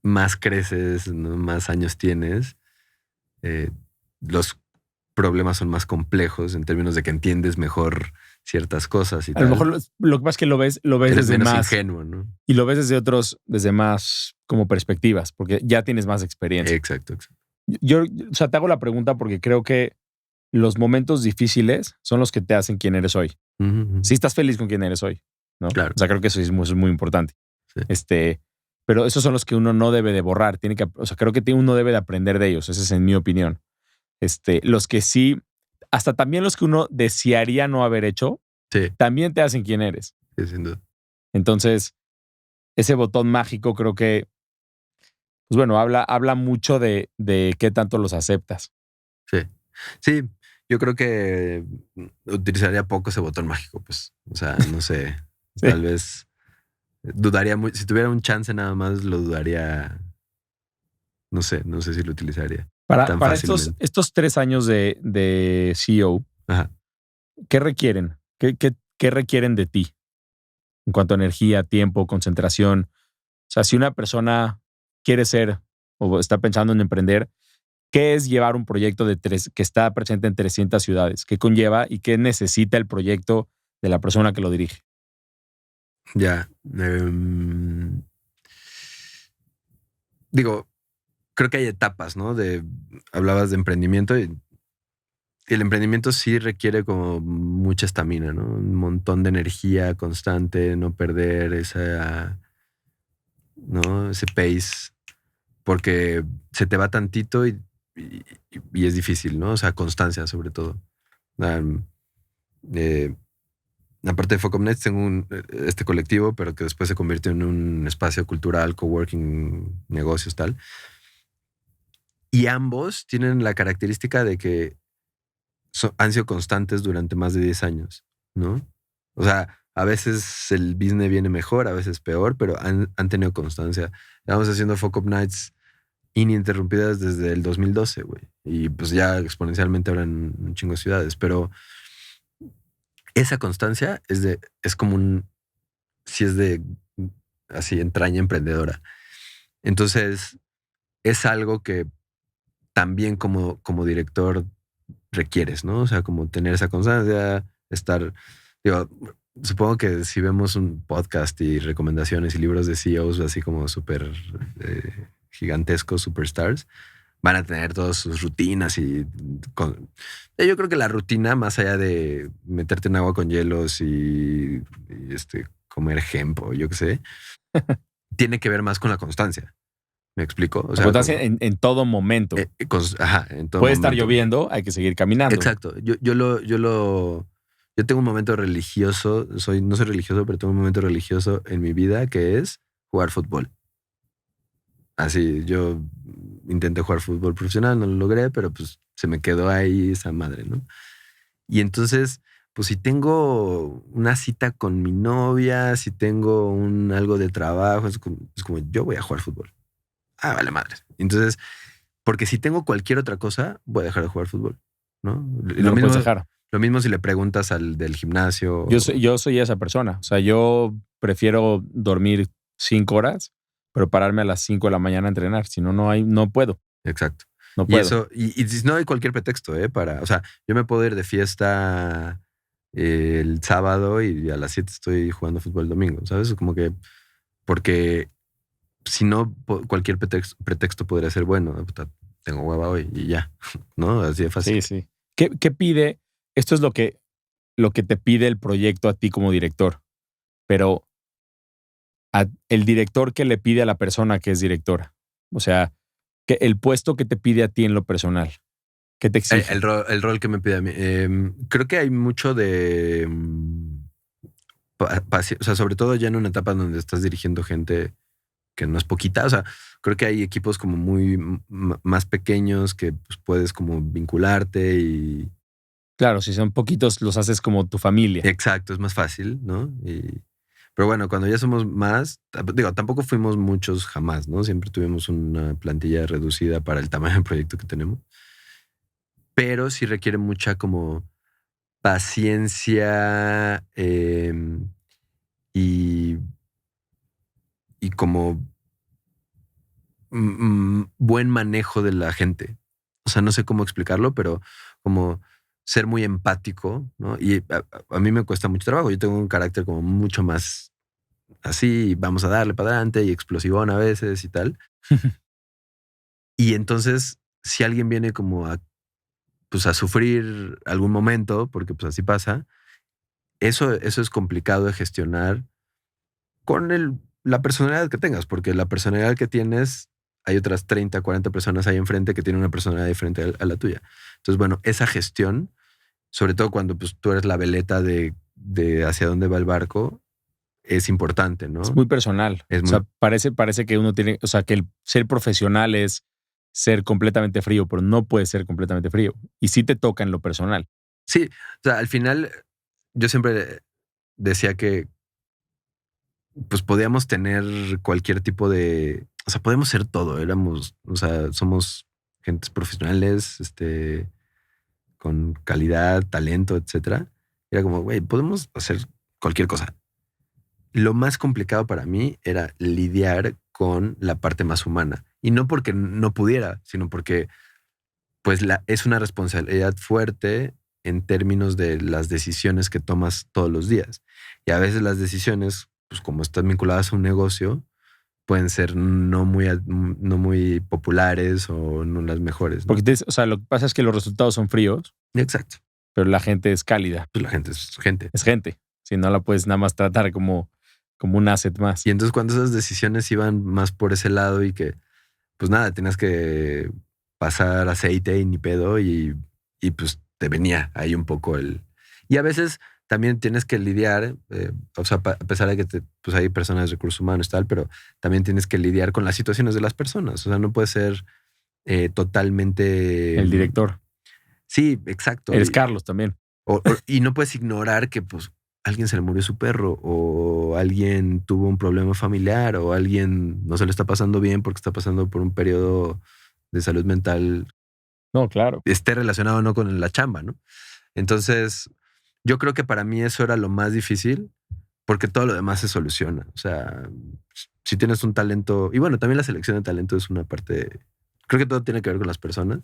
más creces, ¿no? Más años tienes, los problemas son más complejos en términos de que entiendes mejor ciertas cosas y A tal. lo mejor lo que pasa es que lo ves Eres desde menos más ingenuo, ¿no? y lo ves desde más como perspectivas, porque ya tienes más experiencia. Exacto. O sea, te hago la pregunta porque creo que los momentos difíciles son los que te hacen quien eres hoy. Uh-huh. Si estás feliz con quien eres hoy, ¿no? Claro. O sea, creo que eso es muy, muy importante. Sí. pero esos son los que uno no debe de borrar. O sea, creo que uno debe de aprender de ellos. Esa es en mi opinión. Los que sí, hasta también los que uno desearía no haber hecho, Sí, también te hacen quién eres. sí, sin duda. Entonces, ese botón mágico creo que, pues bueno, habla mucho de qué tanto los aceptas. Sí. Sí, yo creo que utilizaría poco ese botón mágico, pues. O sea, no sé, Sí. tal vez dudaría mucho. Si tuviera un chance nada más, lo dudaría. No sé si lo utilizaría tan Para estos, fácilmente. estos 3 años de CEO, Ajá. ¿qué requieren? ¿Qué requieren de ti en cuanto a energía, tiempo, concentración? O sea, si una persona quiere ser o está pensando en emprender, ¿qué es llevar un proyecto que está presente en 300 ciudades? ¿Qué conlleva y qué necesita el proyecto de la persona que lo dirige? Ya. Digo, creo que hay etapas, ¿no? Hablabas de emprendimiento y el emprendimiento sí requiere como mucha estamina, ¿no? Un montón de energía constante, no perder ¿no? Ese pace, porque se te va tantito y- y es difícil, ¿no? O sea, constancia sobre todo. Um, eh, Aparte de Focomnet, tengo este colectivo, pero que después se convirtió en un espacio cultural, coworking, negocios, tal. Y ambos tienen la característica de que han sido constantes durante más de 10 años, ¿no? O sea, a veces el business viene mejor, a veces peor, pero han tenido constancia. Estamos haciendo Focus Nights ininterrumpidas desde el 2012, güey. Y pues ya exponencialmente ahora en un chingo de ciudades. Pero esa constancia es como si es de, así, entraña emprendedora. Entonces, es algo que también como director requieres, ¿no? O sea, como tener esa constancia, digo, supongo que si vemos un podcast y recomendaciones y libros de CEOs así como súper gigantescos, superstars, van a tener todas sus rutinas yo creo que la rutina, más allá de meterte en agua con hielos y comer hempo, yo qué sé, tiene que ver más con la constancia. ¿Me explico? O La sea, constancia en todo momento. ajá, en todo Puede estar momento. lloviendo, hay que seguir caminando. Exacto. Yo tengo un momento religioso, no soy religioso, pero tengo un momento religioso en mi vida que es jugar fútbol. Así, yo intenté jugar fútbol profesional, no lo logré, pero pues se me quedó ahí esa madre, ¿no? Y entonces, pues si tengo una cita con mi novia, si tengo algo de trabajo, es como yo voy a jugar fútbol. Ah, vale madre. Entonces, porque si tengo cualquier otra cosa, voy a dejar de jugar fútbol, ¿no? Y No lo puedes dejar. lo mismo si le preguntas al del gimnasio. Yo soy esa persona. O sea, yo prefiero dormir 5 horas, pero pararme a las 5 de la mañana a entrenar. Si no, no puedo. Exacto. No Y puedo. eso, y si no hay cualquier pretexto, o sea, yo me puedo ir de fiesta el sábado y a las 7 estoy jugando fútbol el domingo, ¿sabes? Como que, porque si no, cualquier pretexto podría ser, bueno, puta, tengo hueva hoy y ya, ¿no? Así de fácil. Sí, sí. ¿Qué pide? Esto es lo que te pide el proyecto a ti como director. Pero el director que le pide a la persona que es directora. O sea, el puesto que te pide a ti en lo personal. ¿Qué te exige? El rol que me pide a mí. Creo que hay mucho de o sea, sobre todo ya en una etapa donde estás dirigiendo gente que no es poquita. O sea, creo que hay equipos como muy más pequeños que pues, puedes como vincularte y. Claro, si son poquitos, los haces como tu familia. Exacto, es más fácil, ¿no? Pero bueno, cuando ya somos más, digo, tampoco fuimos muchos jamás, ¿no? Siempre tuvimos una plantilla reducida para el tamaño del proyecto que tenemos. Pero sí requiere mucha como paciencia y, y como buen manejo de la gente. O sea, no sé cómo explicarlo, pero como ser muy empático, ¿no? Y a mí me cuesta mucho trabajo. Yo tengo un carácter como mucho más así, vamos a darle para adelante y explosivón a veces y tal. Y entonces, si alguien viene como pues a sufrir algún momento, porque pues así pasa, eso es complicado de gestionar con el la personalidad que tengas, porque la personalidad que tienes, hay otras 30, 40 personas ahí enfrente que tienen una personalidad diferente a la tuya. Entonces, bueno, esa gestión, sobre todo cuando pues, tú eres la veleta de hacia dónde va el barco, es importante, ¿no? Es muy personal. Es O sea, parece que uno tiene, o sea, que el ser profesional es ser completamente frío, pero no puede ser completamente frío. Y sí te toca en lo personal. Sí, o sea, al final yo siempre decía que pues podíamos tener cualquier tipo de, o sea, podemos ser todo, éramos, o sea, somos gentes profesionales, con calidad, talento, etcétera. Era como, güey, podemos hacer cualquier cosa. Lo más complicado para mí era lidiar con la parte más humana. Y no porque no pudiera, sino porque pues es una responsabilidad fuerte en términos de las decisiones que tomas todos los días. Y a veces las decisiones, pues como están vinculadas a un negocio, pueden ser no muy populares o no las mejores, ¿no? Porque, o sea, lo que pasa es que los resultados son fríos, Exacto. pero la gente es cálida. Pues la gente es gente. Es gente. Si no la puedes nada más tratar como un asset más. Y entonces cuando esas decisiones iban más por ese lado y que, pues nada, tenías que pasar aceite y ni pedo y pues te venía ahí un poco el... Y a veces también tienes que lidiar, o sea, a pesar de que pues hay personas de recursos humanos y tal, pero también tienes que lidiar con las situaciones de las personas. O sea, no puede ser totalmente... El director. Sí, exacto. Eres Carlos también. Y no puedes ignorar que pues alguien se le murió su perro o alguien tuvo un problema familiar o alguien no se le está pasando bien porque está pasando por un periodo de salud mental, No, claro. esté relacionado o no con la chamba, ¿no? Entonces, yo creo que para mí eso era lo más difícil porque todo lo demás se soluciona. O sea, si tienes un talento, y bueno, también la selección de talento es una parte, creo que todo tiene que ver con las personas.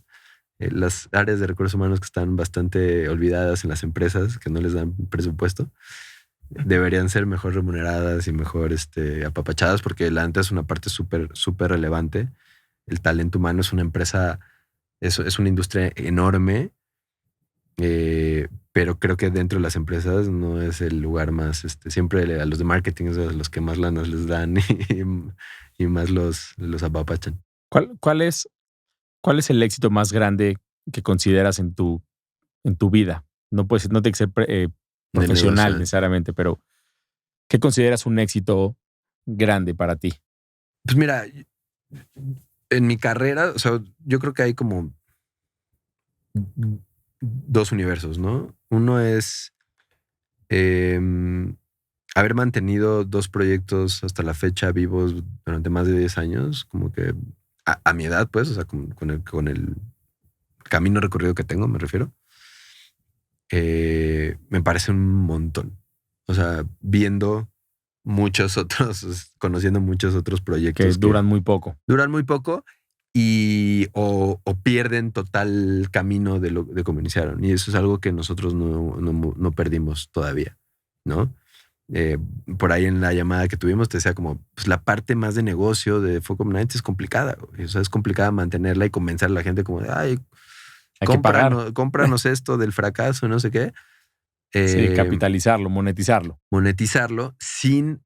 Las áreas de recursos humanos que están bastante olvidadas en las empresas, que no les dan presupuesto, deberían ser mejor remuneradas y mejor apapachadas, porque la neta es una parte súper, súper relevante. El talento humano es una empresa, es una industria enorme, pero creo que dentro de las empresas no es el lugar más, siempre a los de marketing es a los que más lanas les dan y más los apapachan. ¿Cuál es el éxito más grande que consideras en tu vida? No tiene que ser profesional negocio. necesariamente, pero ¿qué consideras un éxito grande para ti? Pues mira, en mi carrera, o sea, yo creo que hay como dos universos, ¿no? Uno es haber mantenido dos proyectos hasta la fecha vivos durante más de 10 años, como que a mi edad, pues, o sea, con el camino recorrido que tengo, me refiero. Me parece un montón. O sea, viendo muchos otros, conociendo muchos otros proyectos Que duran muy poco. Duran muy poco y o pierden total camino de cómo iniciaron. Y eso es algo que nosotros no perdimos todavía, ¿no? Por ahí en la llamada que tuvimos te decía como, pues la parte más de negocio de Focom Nights es complicada. O sea, es complicada mantenerla y convencer a la gente como de, ay, Hay que pagar. cómpranos esto del fracaso, no sé qué. Sí, capitalizarlo, Monetizarlo sin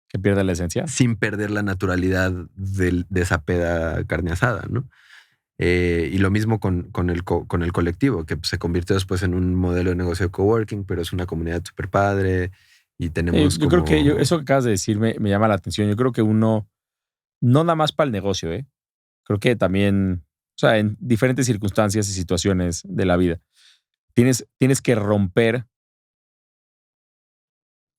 que pierda la esencia. Sin perder la naturalidad de esa peda carne asada, ¿no? Y lo mismo con el colectivo, que se convirtió después en un modelo de negocio de coworking, pero es una comunidad súper padre y tenemos yo creo que eso que acabas de decir me llama la atención. Yo creo que uno, no nada más para el negocio, creo que también, o sea, en diferentes circunstancias y situaciones de la vida, tienes que romper,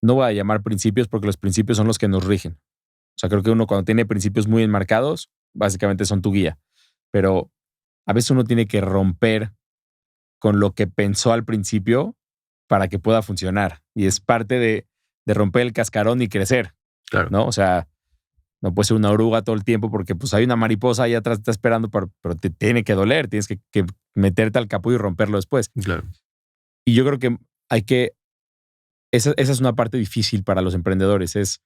no voy a llamar principios porque los principios son los que nos rigen. O sea, creo que uno cuando tiene principios muy enmarcados, básicamente son tu guía. Pero a veces uno tiene que romper con lo que pensó al principio para que pueda funcionar. Y es parte de romper el cascarón y crecer, claro, ¿no? O sea, no puede ser una oruga todo el tiempo porque pues hay una mariposa ahí atrás que está esperando, pero te tiene que doler, tienes que meterte al capullo y romperlo después. claro. Y yo creo que esa es una parte difícil para los emprendedores, es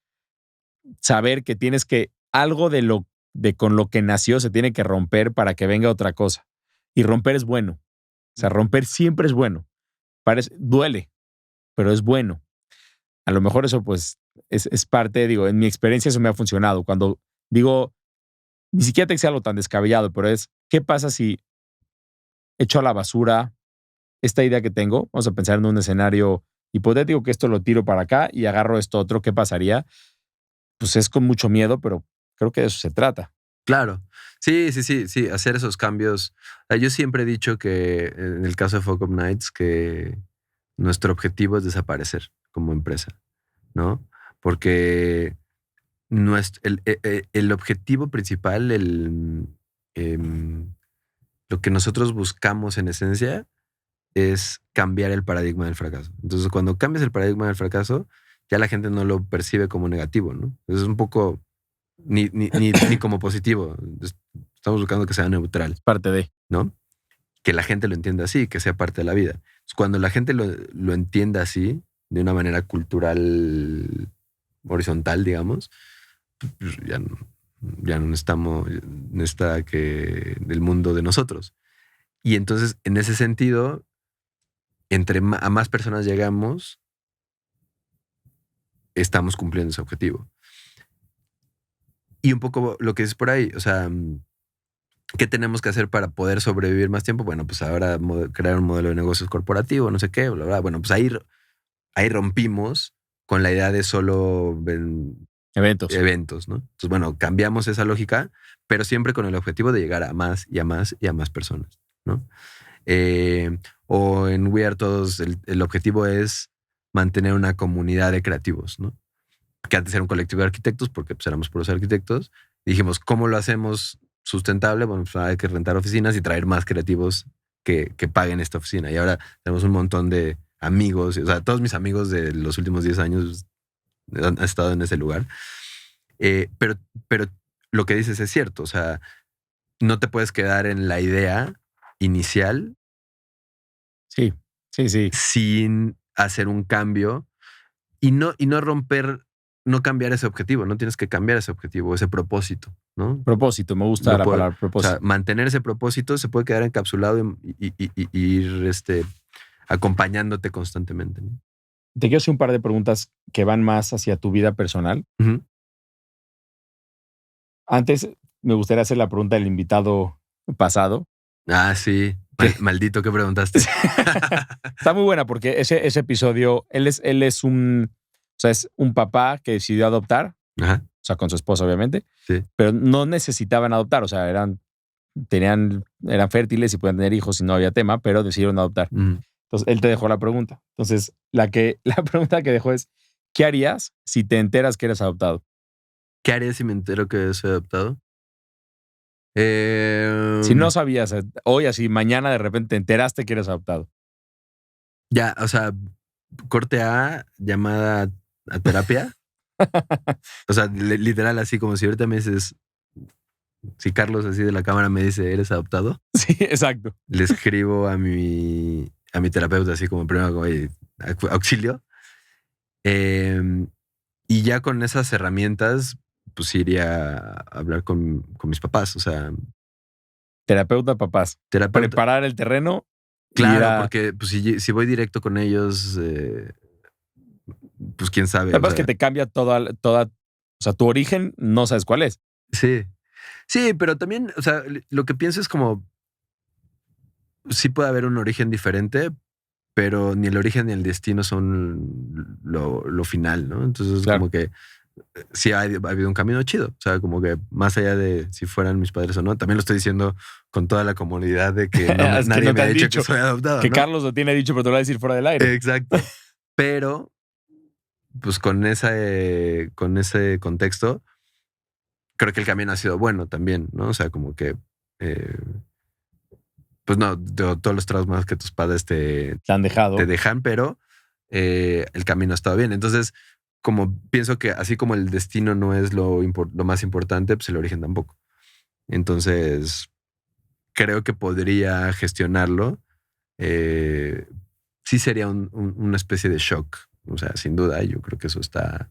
saber que tienes que, algo de con lo que nació se tiene que romper para que venga otra cosa. Y romper es bueno. O sea, romper siempre es bueno. Duele, pero es bueno. A lo mejor eso pues es parte, digo, en mi experiencia eso me ha funcionado. Cuando digo, ni siquiera te que sea algo tan descabellado, pero es, ¿qué pasa si echo a la basura esta idea que tengo? Vamos a pensar en un escenario hipotético que esto lo tiro para acá y agarro esto otro, ¿qué pasaría? Pues es con mucho miedo, pero creo que de eso se trata. Claro. Sí, hacer esos cambios. Yo siempre he dicho que en el caso de Fuck Up Nights que nuestro objetivo es desaparecer como empresa, ¿no? Porque el objetivo principal, lo que nosotros buscamos en esencia es cambiar el paradigma del fracaso. Entonces, cuando cambias el paradigma del fracaso, ya la gente no lo percibe como negativo, ¿no? Es un poco ni como positivo. Estamos buscando que sea neutral, Parte de. ¿no? Que la gente lo entienda así, que sea parte de la vida. Entonces, cuando la gente lo entienda así, de una manera cultural horizontal, digamos, pues ya no estamos, no está que del mundo de nosotros. Y entonces, en ese sentido, a más personas llegamos, estamos cumpliendo ese objetivo. Y un poco lo que es por ahí, o sea, ¿qué tenemos que hacer para poder sobrevivir más tiempo? Bueno, pues ahora crear un modelo de negocios corporativo, no sé qué, bla, bla. Bueno, pues ahí rompimos con la idea de solo eventos, ¿no? Entonces, bueno, cambiamos esa lógica, pero siempre con el objetivo de llegar a más y a más y a más personas, ¿no? O en We Are Todos, el objetivo es mantener una comunidad de creativos, ¿no? Que antes era un colectivo de arquitectos, porque pues éramos puros arquitectos. Y dijimos, ¿cómo lo hacemos sustentable? Bueno, pues hay que rentar oficinas y traer más creativos que paguen esta oficina. Y ahora tenemos un montón de amigos, o sea, todos mis amigos de los últimos 10 años han estado en ese lugar. Pero lo que dices es cierto, o sea, no te puedes quedar en la idea inicial. Sí. Sin hacer un cambio y no cambiar ese objetivo. No tienes que cambiar ese objetivo, ese propósito, ¿no? Propósito, me gusta la palabra propósito. O sea, mantener ese propósito se puede quedar encapsulado y ir acompañándote constantemente, ¿no? Te quiero hacer un par de preguntas que van más hacia tu vida personal. Uh-huh. Antes, me gustaría hacer la pregunta del invitado pasado. Ah, sí. Maldito, ¿qué preguntaste? Está muy buena porque ese episodio, él es un papá que decidió adoptar, Ajá. o sea, con su esposa, obviamente, Sí. pero no necesitaban adoptar, o sea, eran fértiles y pueden tener hijos y no había tema, pero decidieron adoptar. Uh-huh. Entonces, él te dejó la pregunta. Entonces, la pregunta que dejó es, ¿qué harías si te enteras que eres adoptado? ¿Qué haría si me entero que soy adoptado? Si no sabías, hoy así, mañana de repente te enteraste que eres adoptado. Ya, o sea, corte A, llamada a terapia. O sea, literal, así como si ahorita me dices, si Carlos así de la cámara me dice, ¿eres adoptado? Sí, exacto. Le escribo a mi terapeuta así como primero, oye, auxilio. Y ya con esas herramientas, pues iría a hablar con mis papás. O sea, Terapeuta, papás. Preparar el terreno. Claro, porque pues, si voy directo con ellos, pues quién sabe. Capaz que te cambia toda, o sea, tu origen no sabes cuál es. Sí, pero también, o sea, lo que pienso es como, sí puede haber un origen diferente, pero ni el origen ni el destino son lo final, ¿no? Entonces, claro, como que sí ha habido un camino chido. O sea, como que más allá de si fueran mis padres o no, también lo estoy diciendo con toda la comodidad de que nadie no me ha dicho que soy adoptado. Que ¿no? Carlos lo tiene dicho, pero te lo va a decir fuera del aire. Exacto. Pero, pues con ese contexto, creo que el camino ha sido bueno también, ¿no? O sea, como que, pues no, todos los traumas que tus padres te han dejado. Te dejan, pero el camino ha estado bien. Entonces, como pienso que así como el destino no es lo más importante, pues el origen tampoco. Entonces, creo que podría gestionarlo. Sí sería una especie de shock. O sea, sin duda, yo creo que eso está...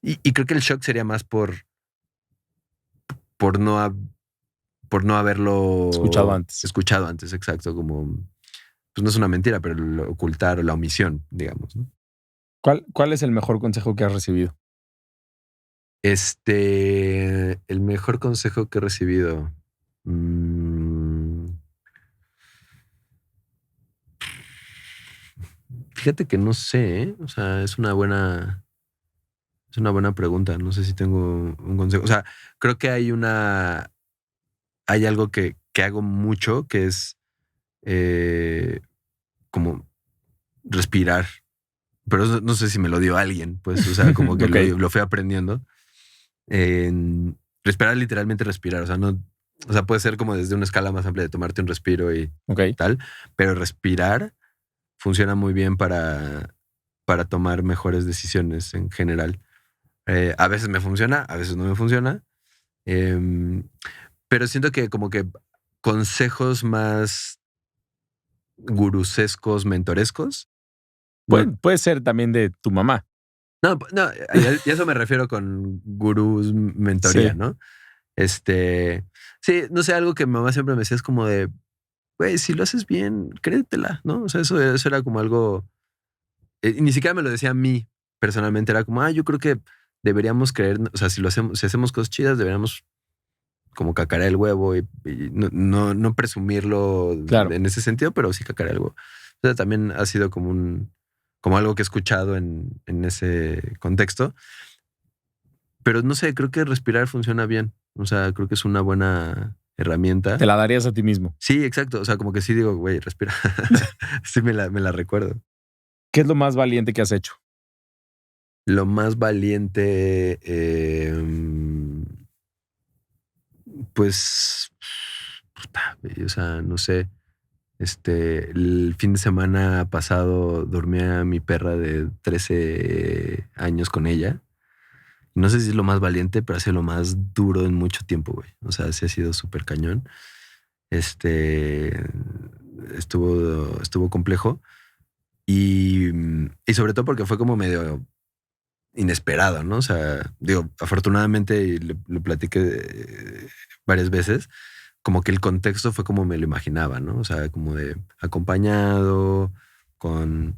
Y creo que el shock sería más por no haberlo... Escuchado antes, exacto. Como, pues no es una mentira, pero lo ocultar o la omisión, digamos, ¿no? ¿Cuál es el mejor consejo que has recibido? El mejor consejo que he recibido. Fíjate que no sé, ¿eh? O sea, es una buena pregunta. No sé si tengo un consejo. O sea, creo que hay algo que hago mucho que es como respirar. Pero no sé si me lo dio alguien, pues, o sea, como que Ok, lo fui aprendiendo. Respirar, literalmente respirar. O sea, no, o sea, puede ser como desde una escala más amplia de tomarte un respiro y ok. tal, pero respirar funciona muy bien para tomar mejores decisiones en general. A veces me funciona, a veces no me funciona. Em, pero siento que como que consejos más gurusescos, mentorescos. Puede ser también de tu mamá. No, y a eso me refiero con gurús, mentoría, Sí, ¿no? Sí, no sé, algo que mi mamá siempre me decía es como de, güey, si lo haces bien, créetela, ¿no? O sea, eso era como algo, y ni siquiera me lo decía a mí personalmente, era como, yo creo que deberíamos creer, o sea, si hacemos cosas chidas, deberíamos como cacarear el huevo y no presumirlo claro. en ese sentido, pero sí cacarear el huevo. O sea, también ha sido como algo que he escuchado en ese contexto. Pero no sé, creo que respirar funciona bien. O sea, creo que es una buena herramienta. Te la darías a ti mismo. Sí, exacto. O sea, como que sí digo, güey, respira. Sí me la recuerdo. ¿Qué es lo más valiente que has hecho? Lo más valiente, pues, puta, güey, o sea, no sé. El fin de semana pasado dormí a mi perra de 13 años con ella. No sé si es lo más valiente, pero ha sido lo más duro en mucho tiempo, güey. O sea, sí ha sido súper cañón. Este estuvo complejo y sobre todo porque fue como medio inesperado, ¿no? O sea, digo, afortunadamente, y lo platiqué varias veces, como que el contexto fue como me lo imaginaba, ¿no? O sea, como de acompañado, con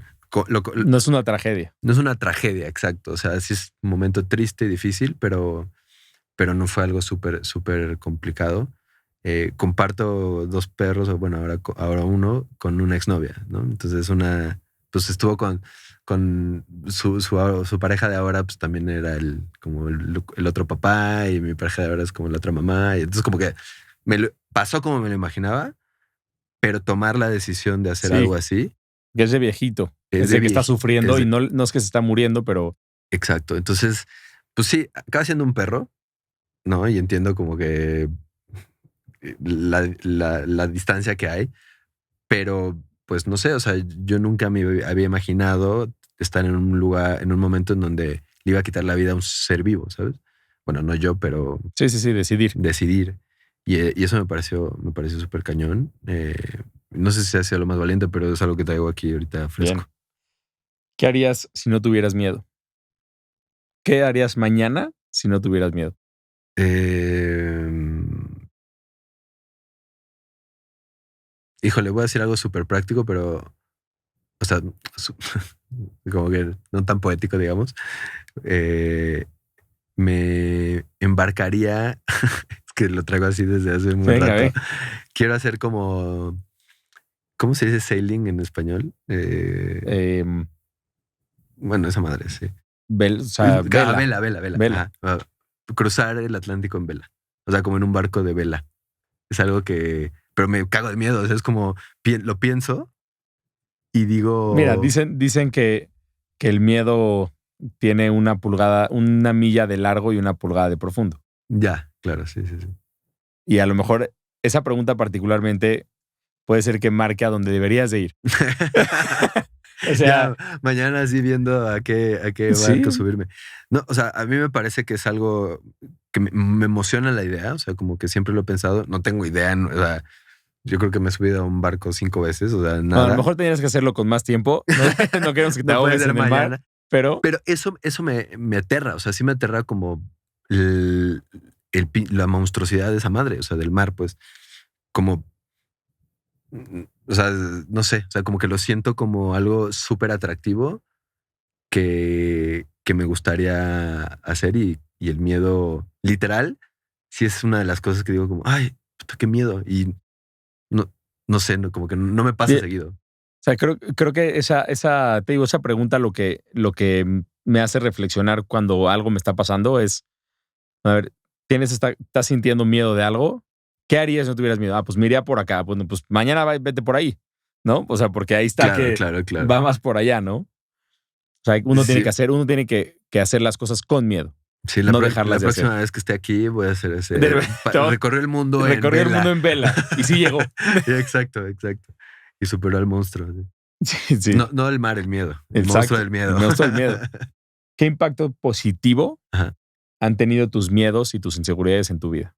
No es una tragedia. no es una tragedia, exacto. O sea, sí es un momento triste y difícil, pero no fue algo súper, súper complicado. Comparto dos perros, o bueno, ahora uno, con una exnovia, ¿no? Entonces pues estuvo con su pareja de ahora, pues también era como el otro papá, y mi pareja de ahora es como la otra mamá. Y entonces como que pasó como me lo imaginaba, pero tomar la decisión de hacer algo Sí, así que es de viejito. es Es de de que está viejito. sufriendo y no es que se está muriendo, pero Exacto. Entonces, pues sí, acaba siendo un perro, ¿no? Y entiendo como que la distancia que hay, pero pues no sé, o sea, yo nunca me había imaginado estar en un lugar, en un momento en donde le iba a quitar la vida a un ser vivo, ¿sabes? Bueno, no yo, pero sí, sí, sí, decidir. decidir. Y eso me pareció súper cañón. No sé si ha sido lo más valiente, pero es algo que traigo aquí ahorita Bien. fresco. ¿Qué harías si no tuvieras miedo? ¿Qué harías mañana si no tuvieras miedo? Eh, híjole, voy a decir algo súper práctico, pero, o sea, su- como que no tan poético, digamos. Eh, Me embarcaría, es que lo traigo así desde hace un buen Venga, rato. ve. Quiero hacer como, ¿cómo se dice sailing en español? Em, Bueno, esa madre, sí. o sea, vela. Vela. Vela. Ajá. Cruzar el Atlántico en vela. O sea, como en un barco de vela. Es algo pero me cago de miedo. O sea, es como, lo pienso y Mira, digo, dicen que el miedo tiene una pulgada, una milla de largo y una pulgada de profundo. ya, claro, sí, sí, sí. Y a lo mejor esa pregunta particularmente puede ser que marque a donde deberías de ir. O sea, Ya mañana así viendo a qué barco sí, subirme. No, o sea, a mí me parece que es algo que me emociona la idea. O sea, como que siempre lo he pensado. No tengo idea. O sea, yo creo que me he subido a un barco 5 veces. O sea, bueno, a lo nada. No mejor tenías que hacerlo con más tiempo. No, no queremos que te puede ahogues ser en el mar, mañana. pero Pero eso me aterra. O sea, sí me aterra como el- la monstruosidad de esa madre. O sea, del mar, pues. Como, o sea, no sé. O sea, como que lo siento como algo súper atractivo. que me gustaría hacer y el miedo literal sí es una de las cosas que digo como, ay, puta, qué miedo. Y no sé, como que no me pasa Bien. seguido. O sea, creo que te digo, esa pregunta lo que me hace reflexionar cuando algo me está pasando es, a ver, estás sintiendo miedo de algo. ¿Qué harías si no tuvieras miedo? Ah, pues me iría por acá. Bueno, pues mañana vete por ahí, ¿no? O sea, porque ahí está Claro, que claro, claro. va más por allá, ¿no? O sea, uno tiene que hacer las cosas con miedo, Sí, no la dejarlas de hacer. próxima vez que esté aquí voy a hacer ese. Todo- Recorrió el mundo en Recorrió el vela. mundo en vela y sí llegó. Exacto. Y superó al monstruo. Sí, sí. No el mar, el miedo. El monstruo Exacto. del miedo. El monstruo del miedo. ¿Qué impacto positivo Ajá. han tenido tus miedos y tus inseguridades en tu vida?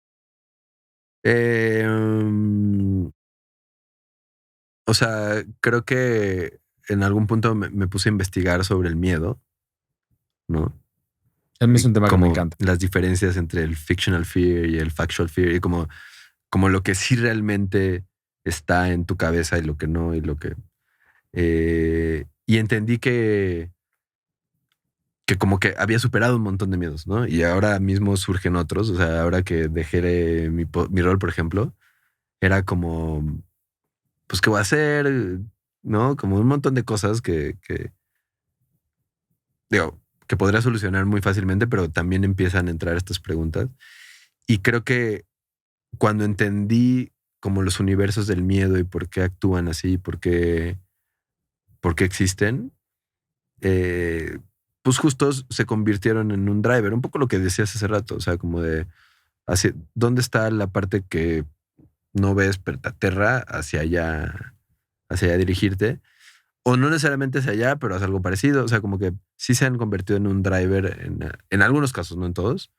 O sea, creo que en algún punto me puse a investigar sobre el miedo, ¿no? A mí es Y un tema que me como encanta. las diferencias entre el fictional fear y el factual fear y como lo que sí realmente está en tu cabeza y lo que no y lo que... y entendí que como que había superado un montón de miedos, ¿no? Y ahora mismo surgen otros. O sea, ahora que dejé mi rol, por ejemplo, era como, pues, ¿qué voy a hacer? ¿No? Como un montón de cosas digo, que podría solucionar muy fácilmente, pero también empiezan a entrar estas preguntas. Y creo que cuando entendí como los universos del miedo y por qué actúan así, por qué existen, pues justo se convirtieron en un driver. Un poco lo que decías hace rato, o sea, como de ¿dónde está la parte que no ves pero te aterra hacia allá dirigirte? O no necesariamente hacia allá, pero hacia algo parecido. O sea, como que sí se han convertido en un driver en algunos casos, no en todos,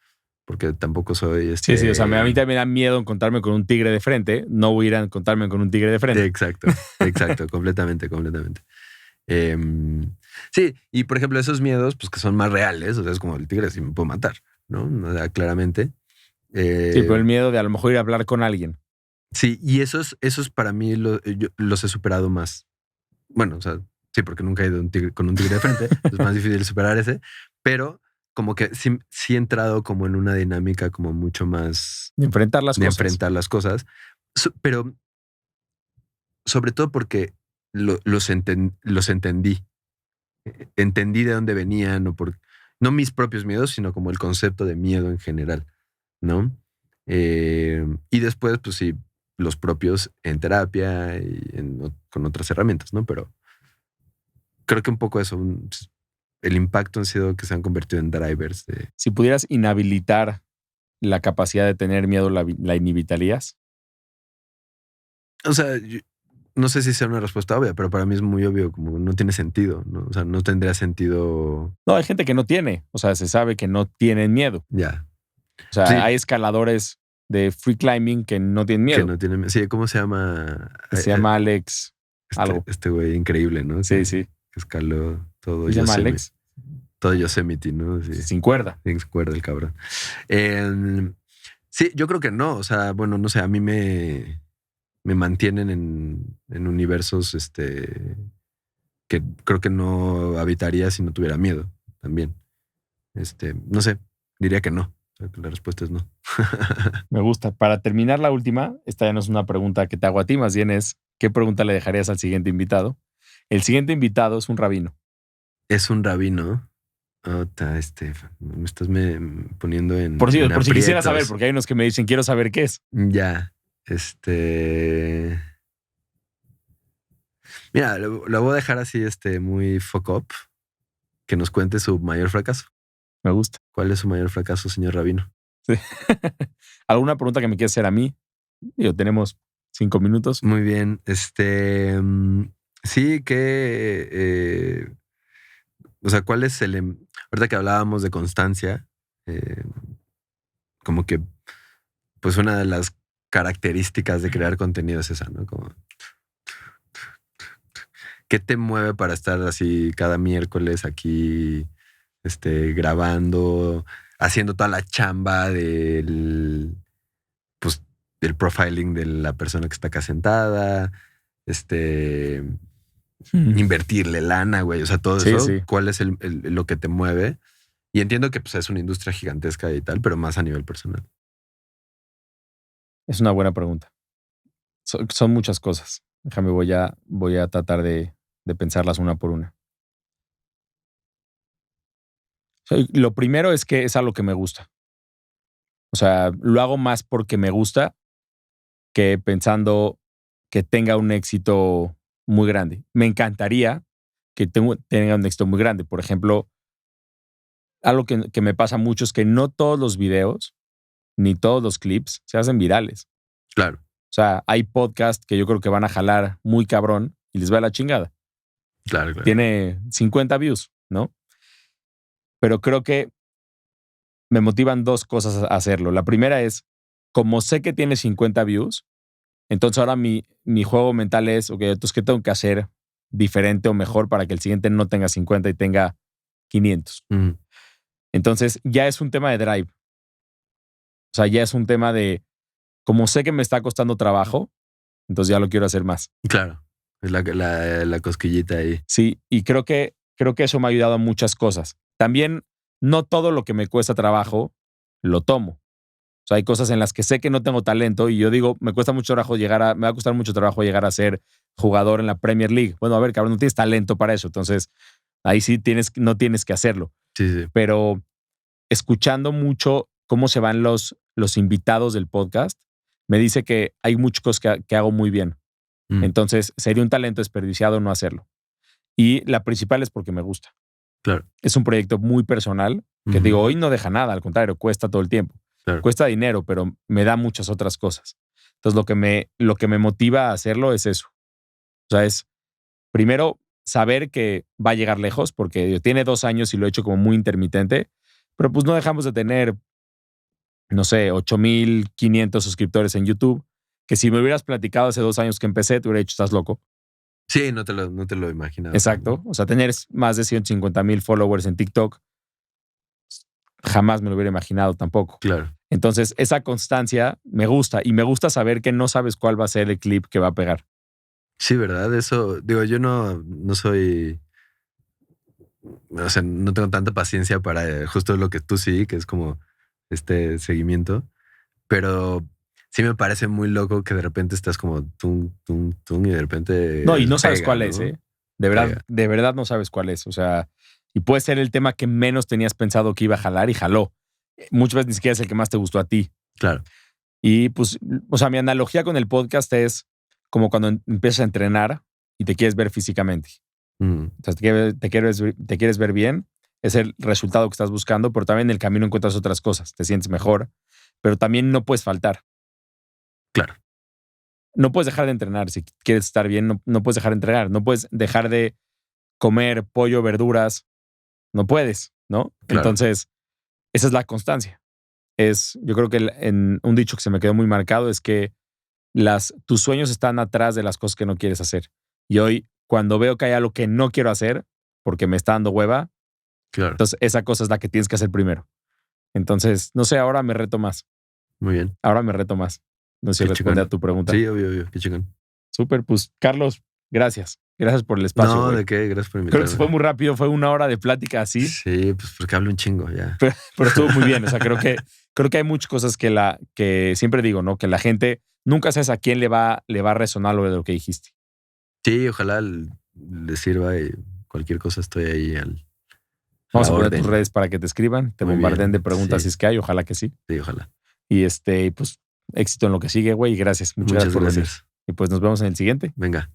porque tampoco soy Sí, sí, o sea, a mí también me da miedo encontrarme con un tigre de frente. No voy a ir a encontrarme con un tigre de frente. Exacto, completamente. Sí, y por ejemplo, esos miedos, pues que son más reales, o sea, es como el tigre sí me puede matar, ¿no? O sea, claramente. Sí, pero el miedo de a lo mejor ir a hablar con alguien. Sí, y esos para mí yo los he superado más. Bueno, o sea, sí, porque nunca he ido con un tigre de frente, es más difícil superar ese, pero como que sí he entrado como en una dinámica como mucho más De enfrentar las de cosas. enfrentar las cosas, pero sobre todo porque los entendí. Entendí de dónde venían, no mis propios miedos, sino como el concepto de miedo en general, ¿no? Y después, pues sí, los propios en terapia y con otras herramientas, ¿no? Pero creo que un poco eso, el impacto ha sido que se han convertido en drivers de... Si pudieras inhabilitar la capacidad de tener miedo, ¿la inhibitarías? O sea, no sé si sea una respuesta obvia, pero para mí es muy obvio, como no tiene sentido, ¿no? O sea, no tendría sentido... No, hay gente que no tiene. O sea, se sabe que no tienen miedo. Ya. O sea, Sí, hay escaladores de free climbing que no tienen que miedo. no tiene... Sí, ¿cómo se llama? Se llama Alex algo. Este güey increíble, ¿no? Sí, Que sí. escaló todo Se llama Alex todo Yosemite, ¿no? Sí, sin cuerda. sin cuerda el cabrón. Sí, yo creo que no. O sea, bueno, no sé, a mí me mantienen en universos que creo que no habitaría si no tuviera miedo también. No sé, diría que no. O sea, que la respuesta es no. Me gusta. Para terminar la última, esta ya no es una pregunta que te hago a ti, más bien es ¿qué pregunta le dejarías al siguiente invitado? El siguiente invitado es un rabino. Es un rabino. Me estás poniendo en Por si quisiera saber, aprietos. porque hay unos que me dicen quiero saber qué es. Ya. Mira, lo voy a dejar así, muy fuck up. Que nos cuente su mayor fracaso. Me gusta. ¿Cuál es su mayor fracaso, señor Rabino? Sí. ¿Alguna pregunta que me quieras hacer a mí? Tenemos 5 minutos. Muy bien. Sí, o sea, ¿cuál es ahorita que hablábamos de constancia, como que, pues una de las características de crear contenido es esa, ¿no? Como, ¿qué te mueve para estar así cada miércoles aquí, grabando, haciendo toda la chamba pues, del profiling de la persona que está acá sentada, invertirle lana, güey. O sea, todo Sí, eso, sí. ¿cuál es lo que te mueve? Y entiendo que pues, es una industria gigantesca y tal, pero más a nivel personal. Es una buena pregunta. Son muchas cosas. Déjame, voy a tratar de pensarlas una por una. Lo primero es que es algo que me gusta. O sea, lo hago más porque me gusta que pensando que tenga un éxito muy grande. Me encantaría que tenga un éxito muy grande. Por ejemplo, algo que me pasa mucho es que no todos los videos ni todos los clips se hacen virales. Claro, O sea, hay podcasts que yo creo que van a jalar muy cabrón y les va a la chingada. claro. Tiene 50 views, ¿no? Pero creo que me motivan dos cosas a hacerlo. La primera es, como sé que tiene 50 views, entonces ahora mi juego mental es, ok, entonces, ¿qué tengo que hacer diferente o mejor para que el siguiente no tenga 50 y tenga 500? Ujú. Entonces, ya es un tema de drive. O sea, ya es un tema de, como sé que me está costando trabajo, entonces ya lo quiero hacer más. Claro, es la cosquillita ahí. Sí, y creo que eso me ha ayudado a muchas cosas. También, no todo lo que me cuesta trabajo lo tomo. O sea, hay cosas en las que sé que no tengo talento y yo digo, me va a costar mucho trabajo llegar a ser jugador en la Premier League. Bueno, a ver, cabrón, no tienes talento para eso. Entonces, ahí sí no tienes que hacerlo. Sí, sí. Pero escuchando mucho cómo se van los invitados del podcast, me dice que hay muchas cosas que hago muy bien. Mm, Entonces, sería un talento desperdiciado no hacerlo. Y la principal es porque me gusta. claro. Es un proyecto muy personal que Ujú, digo, hoy no deja nada, al contrario, cuesta todo el tiempo. claro. Cuesta dinero, pero me da muchas otras cosas. Entonces, lo que me motiva a hacerlo es eso. O sea, es primero saber que va a llegar lejos, porque tiene 2 años y lo he hecho como muy intermitente, pero pues no dejamos de tener, no sé, 8,500 suscriptores en YouTube, que si me hubieras platicado hace 2 años que empecé, te hubiera dicho, estás loco. Sí, no te lo imaginaba. Exacto. O sea, tener más de 150,000 followers en TikTok, jamás me lo hubiera imaginado tampoco. Claro. Entonces, esa constancia me gusta y me gusta saber que no sabes cuál va a ser el clip que va a pegar. Sí, ¿verdad? Eso, digo, yo no soy, o sea, no tengo tanta paciencia para justo lo que tú sí, que es como este seguimiento, pero sí me parece muy loco que de repente estás como tum, tum, tum y de repente No, y no sabes pega, cuál es, ¿no? ¿eh? Pega. De verdad no sabes cuál es. O sea, y puede ser el tema que menos tenías pensado que iba a jalar y jaló. Muchas veces ni siquiera es el que más te gustó a ti. Claro. Y pues, o sea, mi analogía con el podcast es como cuando empiezas a entrenar y te quieres ver físicamente. Mm, O sea, te quieres ver bien, es el resultado que estás buscando, pero también en el camino encuentras otras cosas, te sientes mejor, pero también no puedes faltar. claro. No puedes dejar de entrenar. Si quieres estar bien, no puedes dejar de entrenar. No puedes dejar de comer pollo, verduras. No puedes, ¿no? Claro. Entonces, esa es la constancia. Yo creo que en un dicho que se me quedó muy marcado es que tus sueños están atrás de las cosas que no quieres hacer. Y hoy, cuando veo que hay algo que no quiero hacer porque me está dando hueva, Claro. entonces esa cosa es la que tienes que hacer primero. Entonces, no sé, ahora me reto más. Muy bien. Ahora me reto más. No sé si Qué responde a chingón. tu pregunta. Sí, obvio. Qué chingón. Súper, pues, Carlos, gracias. Gracias por el espacio, No, güey. ¿de qué? Gracias por Creo que se fue invitarme. muy rápido, fue 1 hora de plática así, Sí, pues porque hablo un chingo ya. pero estuvo muy bien. O sea, creo que hay muchas cosas que siempre digo, ¿no? Que la gente nunca sabes a quién le va a resonar lo de lo que dijiste. Sí, ojalá le sirva y cualquier cosa estoy ahí a Vamos la a poner tus orden. redes para que te escriban, te Muy bombarden de bien. preguntas si Sí, es que hay, ojalá que sí. sí, ojalá. Y pues éxito en lo que sigue, güey, y gracias. Muchas gracias Muchas por venir. gracias. Y pues nos vemos en el siguiente. Venga.